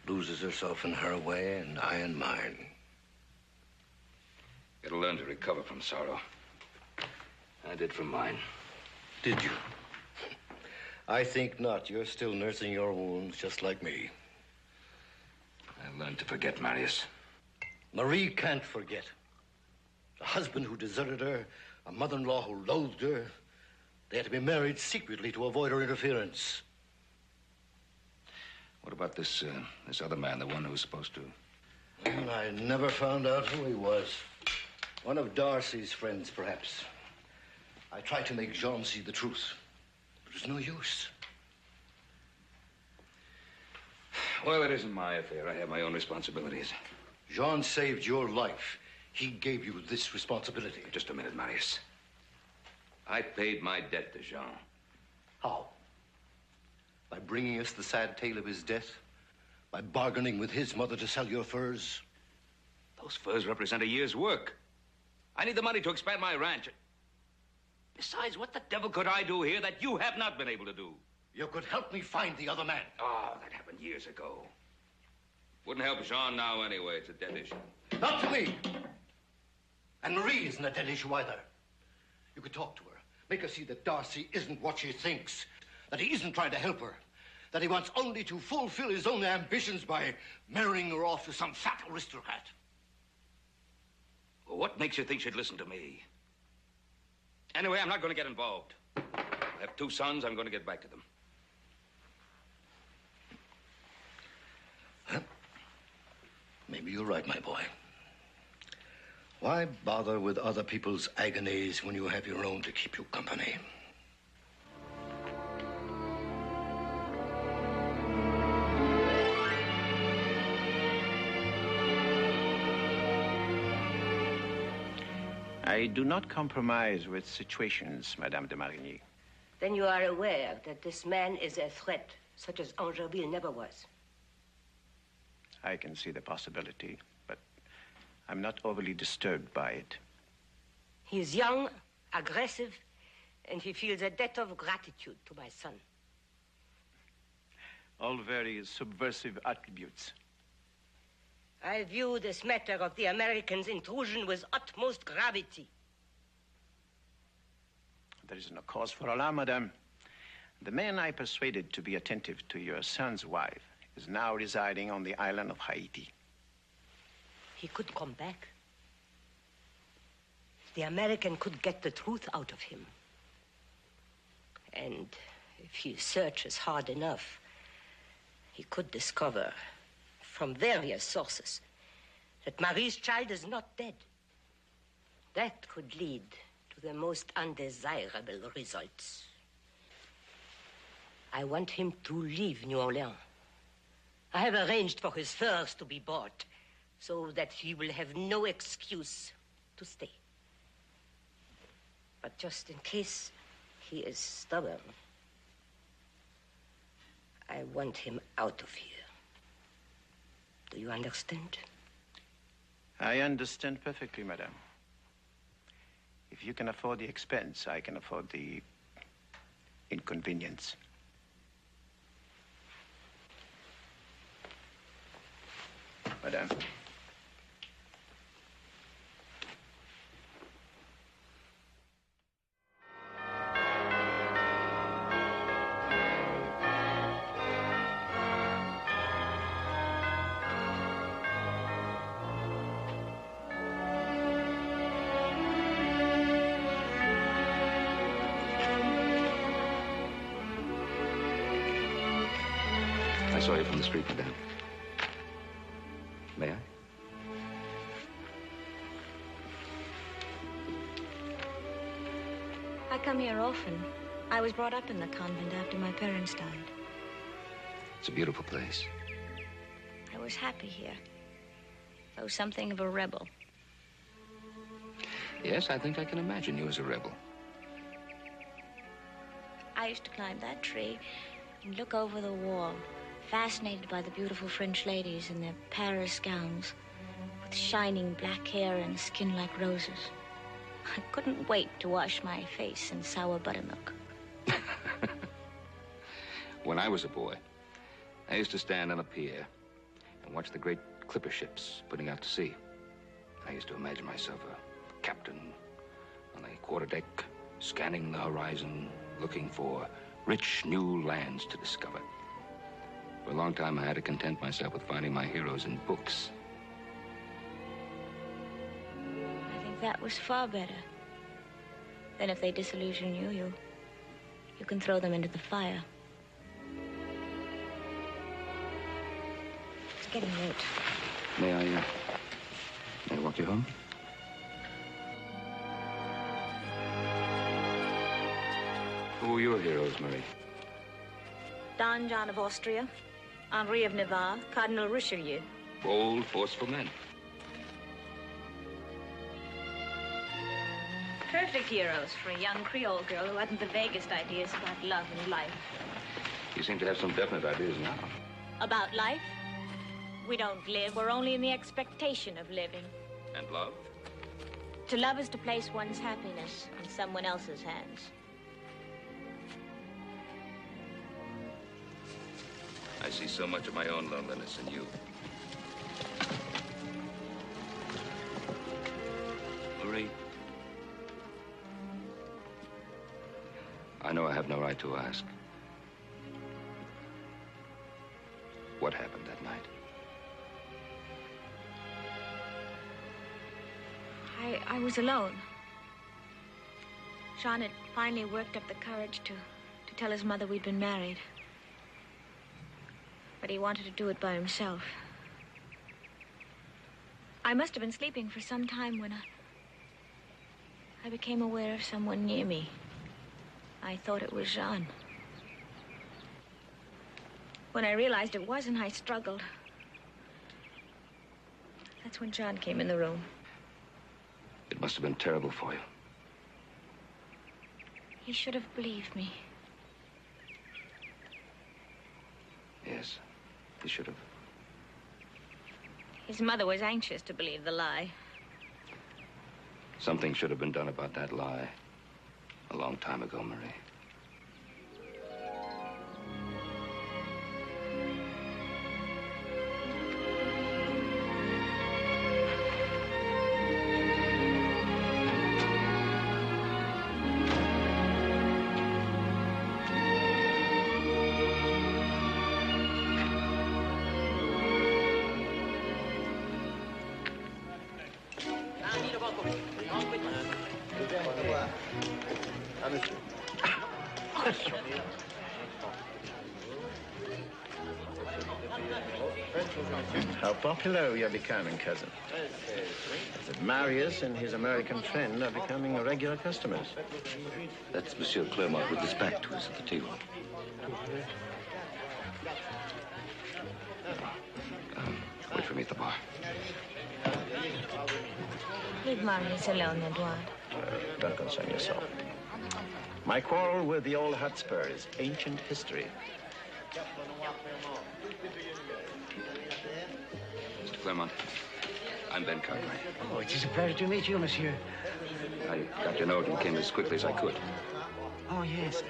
loses herself in her way and I in mine. Gotta learn to recover from sorrow. I did from mine. Did you? I think not. You're still nursing your wounds just like me. I learned to forget, Marius. Marie can't forget. A husband who deserted her, a mother-in-law who loathed her. They had to be married secretly to avoid her interference. What about this other man, the one who was supposed to? Well, I never found out who he was. One of Darcy's friends, perhaps. I tried to make Jean see the truth, but it was no use. Well, it isn't my affair. I have my own responsibilities. Jean saved your life. He gave you this responsibility. Just a minute, Marius. I paid my debt to Jean. How? By bringing us the sad tale of his death? By bargaining with his mother to sell your furs? Those furs represent a year's work. I need the money to expand my ranch. Besides, what the devil could I do here that you have not been able to do? You could help me find the other man. Oh, that happened years ago. Wouldn't help Jean now anyway. It's a dead issue. Not to me. And Marie isn't a dead issue either. You could talk to her. Make her see that Darcy isn't what she thinks. That he isn't trying to help her. That he wants only to fulfill his own ambitions by marrying her off to some fat aristocrat. Well, what makes you think she'd listen to me? Anyway, I'm not going to get involved. I have 2 sons. I'm going to get back to them. Maybe you're right, my boy. Why bother with other people's agonies when you have your own to keep you company? I do not compromise with situations, Madame de Marigny. Then you are aware that this man is a threat, such as Angeville never was. I can see the possibility, but I'm not overly disturbed by it. He is young, aggressive, and he feels a debt of gratitude to my son. all very subversive attributes. I view this matter of the Americans' intrusion with utmost gravity. There is no cause for alarm, madame. The man I persuaded to be attentive to your son's wife is now residing on the island of Haiti. He could come back. The American could get the truth out of him. And if he searches hard enough, he could discover from various sources that Marie's child is not dead. That could lead to the most undesirable results. I want him to leave New Orleans. I have arranged for his furs to be bought so that he will have no excuse to stay. But just in case he is stubborn, I want him out of here. Do you understand? I understand perfectly, madame. If you can afford the expense, I can afford the inconvenience. Madame. I saw you from the street, madame. May I? I come here often. I was brought up in the convent after my parents died. It's a beautiful place. I was happy here. Though something of a rebel. Yes, I think I can imagine you as a rebel. I used to climb that tree and look over the wall, fascinated by the beautiful French ladies in their Paris gowns, with shining black hair and skin like roses. I couldn't wait to wash my face in sour buttermilk. When I was a boy, I used to stand on a pier and watch the great clipper ships putting out to sea. I used to imagine myself a captain on the quarterdeck, scanning the horizon, looking for rich new lands to discover. For a long time, I had to content myself with finding my heroes in books. I think that was far better. Then if they disillusion you, you can throw them into the fire. It's getting late. May I walk you home? Who were your heroes, Marie? Don John of Austria, Henri of Navarre, Cardinal Richelieu. Bold, forceful men. Perfect heroes for a young Creole girl who hadn't the vaguest ideas about love and life. You seem to have some definite ideas now. About life? We don't live. We're only in the expectation of living. And love? To love is to place one's happiness in someone else's hands. I see so much of my own loneliness in you. Marie, I know I have no right to ask. What happened that night? I was alone. Jean had finally worked up the courage to tell his mother we'd been married. But he wanted to do it by himself. I must have been sleeping for some time when I became aware of someone near me. I thought it was Jean. When I realized it wasn't, I struggled. That's when Jean came in the room. It must have been terrible for you. He should have believed me. Yes, he should have. His mother was anxious to believe the lie. Something should have been done about that lie a long time ago, Marie. How popular you're becoming, cousin. That Marius and his American friend are becoming regular customers. That's Monsieur Clermont with his back to us at the table. Wait for me at the bar. Leave Marius alone, Edward. Don't concern yourself. My quarrel with the old Hotspur is ancient history. Mr. Clermont, I'm Ben Cartwright. Oh, it is a pleasure to meet you, monsieur. I got your note and came as quickly as I could. Oh, yes,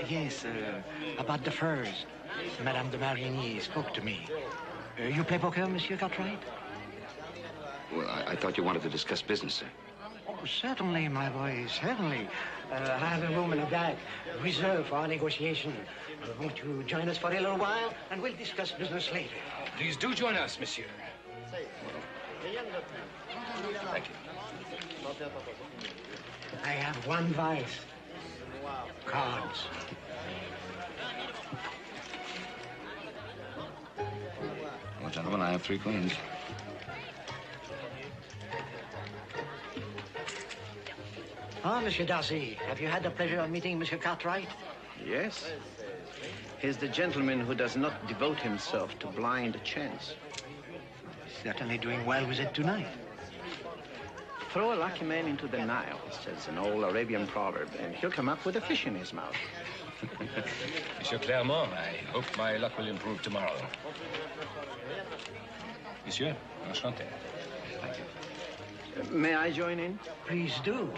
about the furs. Madame de Marigny spoke to me. You play poker, Monsieur Cartwright? Well, I thought you wanted to discuss business, sir. Oh, certainly, my boy, certainly. I have a room in the back reserved for our negotiation. Won't you join us for a little while, and we'll discuss business later. Please do join us, monsieur. Thank you. I have one vice. Cards. Well, gentlemen, I have 3 queens. Ah, Monsieur Darcy, have you had the pleasure of meeting Monsieur Cartwright? Yes. He's the gentleman who does not devote himself to blind chance. Certainly doing well with it tonight. Throw a lucky man into the Nile, says an old Arabian proverb, and he'll come up with a fish in his mouth. Monsieur Clermont, I hope my luck will improve tomorrow. Monsieur, enchanté. Thank you. May I join in? Please do.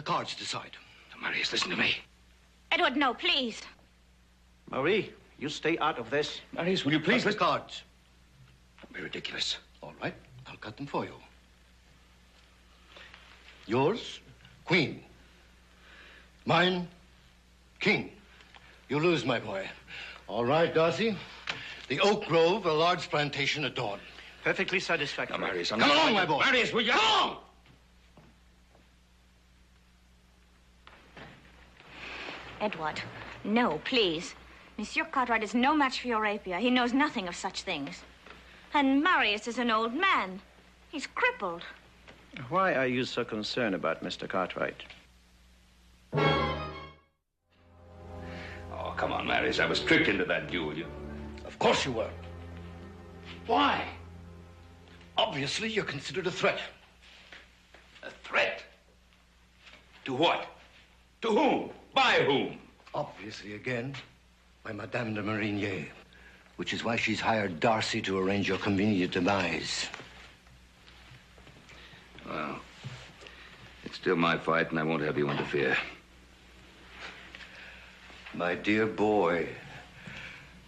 Cards decide. Marius, listen to me. Edward, no, please. Marie, you stay out of this. Marius, will you please... The cards. Don't be ridiculous. All right, I'll cut them for you. Yours, Queen. Mine, King. You lose, my boy. All right, Darcy. The oak grove, a large plantation at dawn. Perfectly satisfactory. Now, Marius, Come along, my boy. Marius, will you? Come along! Edward, no, please. Monsieur Cartwright is no match for your rapier. He knows nothing of such things. And Marius is an old man. He's crippled. Why are you so concerned about Mr. Cartwright? Oh, come on, Marius. I was tricked into that duel. Of course you were. Why? Obviously, you're considered a threat. A threat? To what? To whom? By whom? Obviously, again, by Madame de Marigny, which is why she's hired Darcy to arrange your convenient demise. Well, it's still my fight, and I won't have you interfere. My dear boy,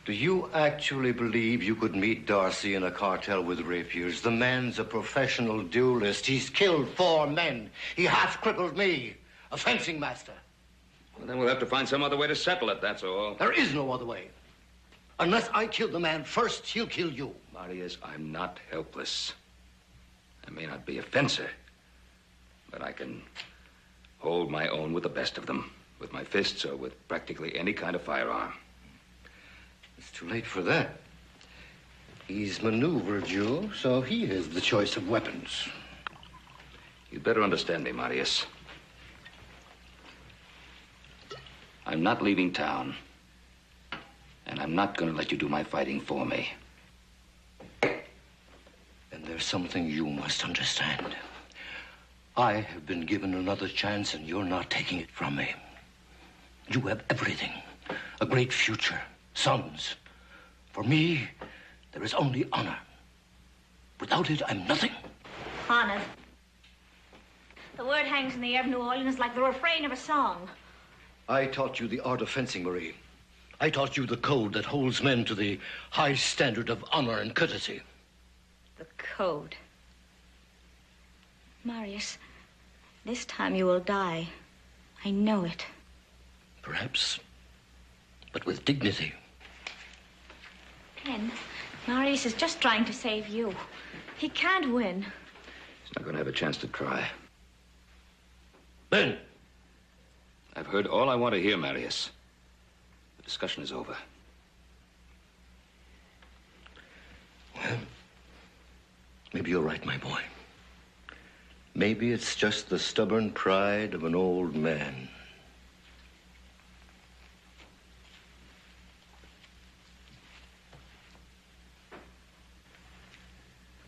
do you actually believe you could meet Darcy in a cartel with rapiers? The man's a professional duelist. He's killed 4 men. He half-crippled me, a fencing master. Well, then we'll have to find some other way to settle it, that's all. There is no other way. Unless I kill the man first, he'll kill you. Marius, I'm not helpless. I may not be a fencer, but I can hold my own with the best of them, with my fists or with practically any kind of firearm. It's too late for that. He's maneuvered you, so he has the choice of weapons. You'd better understand me, Marius. I'm not leaving town, and I'm not going to let you do my fighting for me. And there's something you must understand. I have been given another chance, and you're not taking it from me. You have everything. A great future. Sons. For me, there is only honor. Without it, I'm nothing. Honor. The word hangs in the air of New Orleans like the refrain of a song. I taught you the art of fencing, Marie. I taught you the code that holds men to the high standard of honor and courtesy. The code. Marius, this time you will die. I know it. Perhaps, but with dignity. Ben, Marius is just trying to save you. He can't win. He's not going to have a chance to try. Ben! I've heard all I want to hear, Marius. The discussion is over. Well, maybe you're right, my boy. Maybe it's just the stubborn pride of an old man.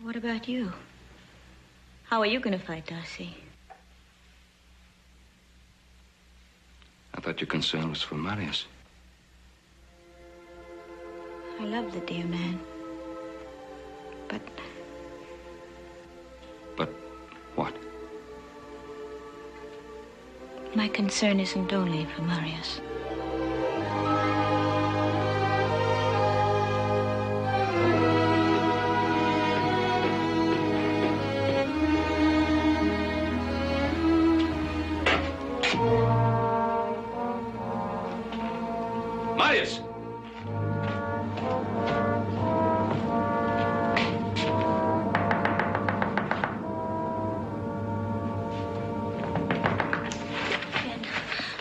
What about you? How are you going to fight Darcy? I thought your concern was for Marius. I love the dear man. But what? My concern isn't only for Marius. Marius!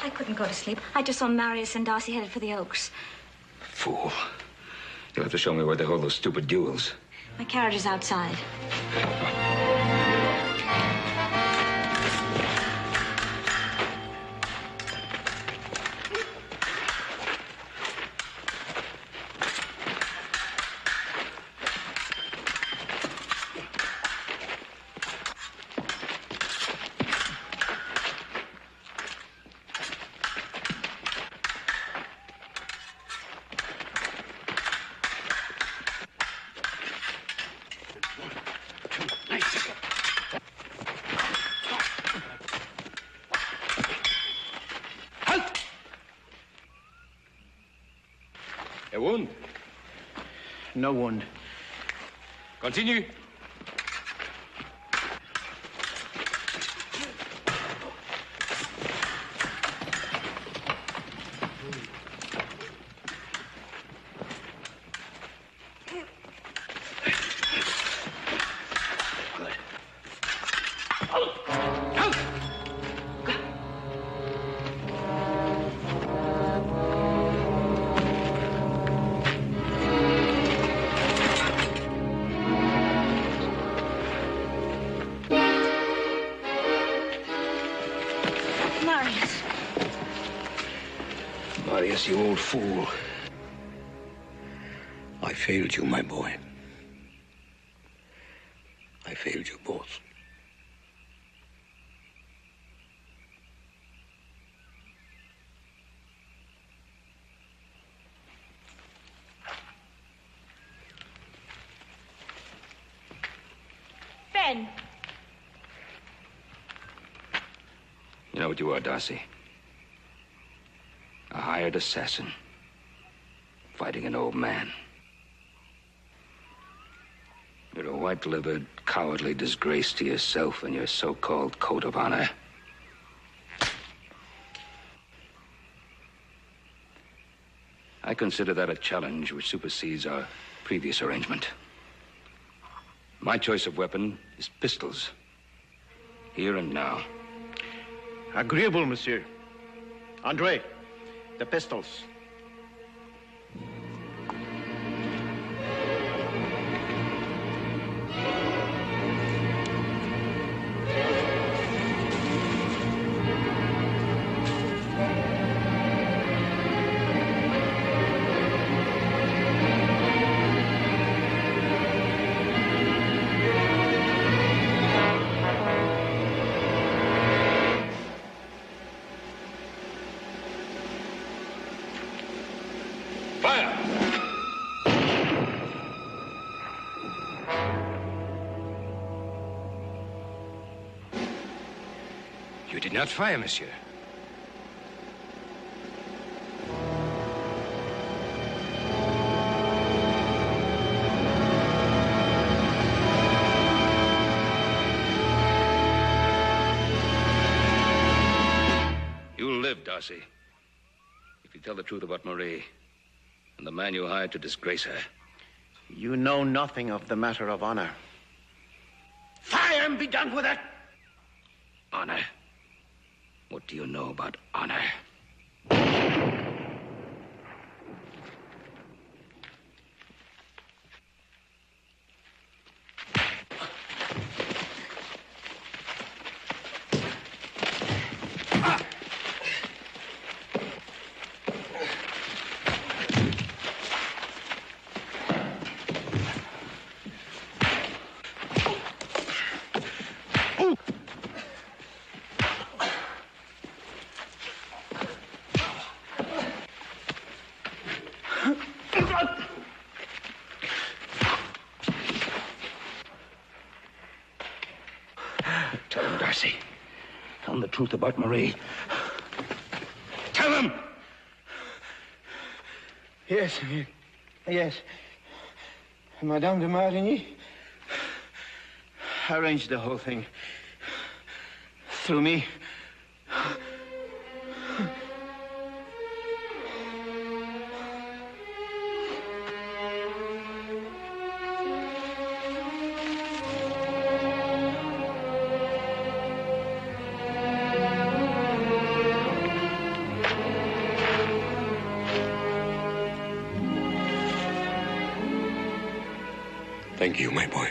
I couldn't go to sleep. I just saw Marius and Darcy headed for the Oaks. Fool. You'll have to show me where they hold those stupid duels. My carriage is outside. A wound? No wound. Continue. Marius, you old fool. I failed you, my boy. I failed you both. Ben. You know what you are, Darcy? A hired assassin. Fighting an old man. You're a white-livered, cowardly disgrace to yourself and your so-called code of honor. I consider that a challenge which supersedes our previous arrangement. My choice of weapon is pistols. Here and now. Agreeable, monsieur. Andre, the pistols. You did not fire, monsieur. You'll live, Darcy. If you tell the truth about Marie and the man you hired to disgrace her. You know nothing of the matter of honor. Fire and be done with it! Honor? What do you know about honor? Tell him, Darcy. Tell him the truth about Marie. Tell him! Yes, yes. Madame de Marigny arranged the whole thing. Through me. Thank you, my boy.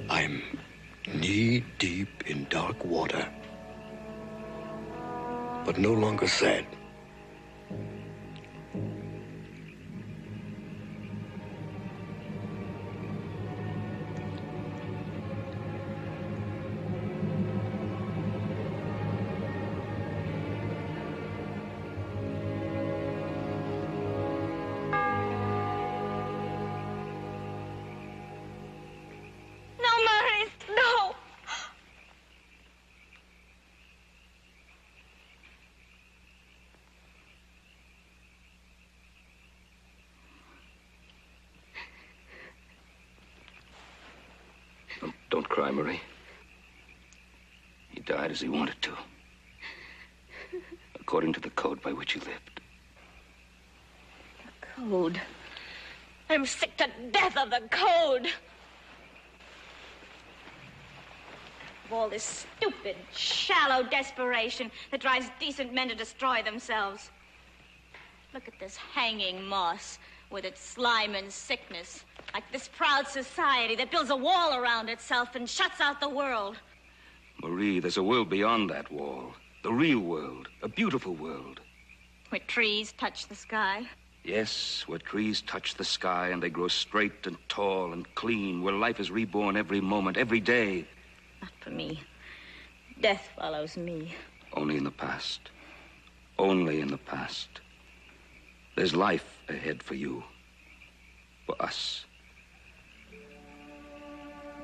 I'm knee-deep in dark water, but no longer sad. try, Marie. He died as he wanted to. According to the code by which he lived. Code. I'm sick to death of the code. Of all this stupid, shallow desperation that drives decent men to destroy themselves. Look at this hanging moss with its slime and sickness. Like this proud society that builds a wall around itself and shuts out the world. Marie, there's a world beyond that wall. The real world. A beautiful world. Where trees touch the sky. Yes, where trees touch the sky and they grow straight and tall and clean. Where life is reborn every moment, every day. Not for me. Death follows me. Only in the past. Only in the past. There's life ahead for you. For us.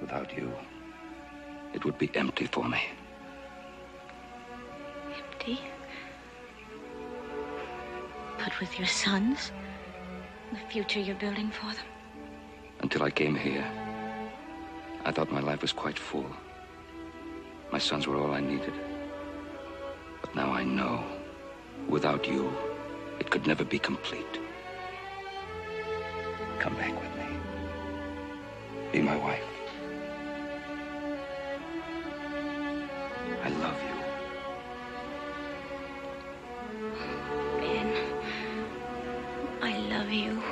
Without you, it would be empty for me. Empty? But with your sons? The future you're building for them? Until I came here, I thought my life was quite full. My sons were all I needed. But now I know, without you, it could never be complete. Come back with me. Be my wife. I love you. Ben, I love you.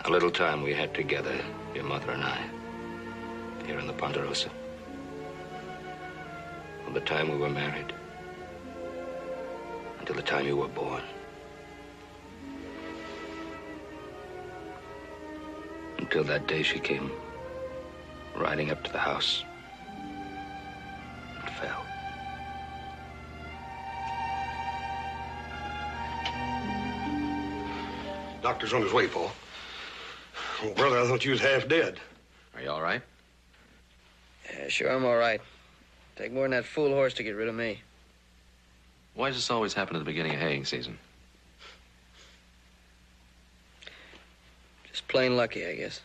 A little time we had together, your mother and I, here in the Ponderosa. From the time we were married until the time you were born. Until that day she came riding up to the house and fell. Doctor's on his way, Paul. Oh, brother, I thought you was half dead. Are you all right? Yeah, sure, I'm all right. Take more than that fool horse to get rid of me. Why does this always happen at the beginning of haying season? Just plain lucky, I guess.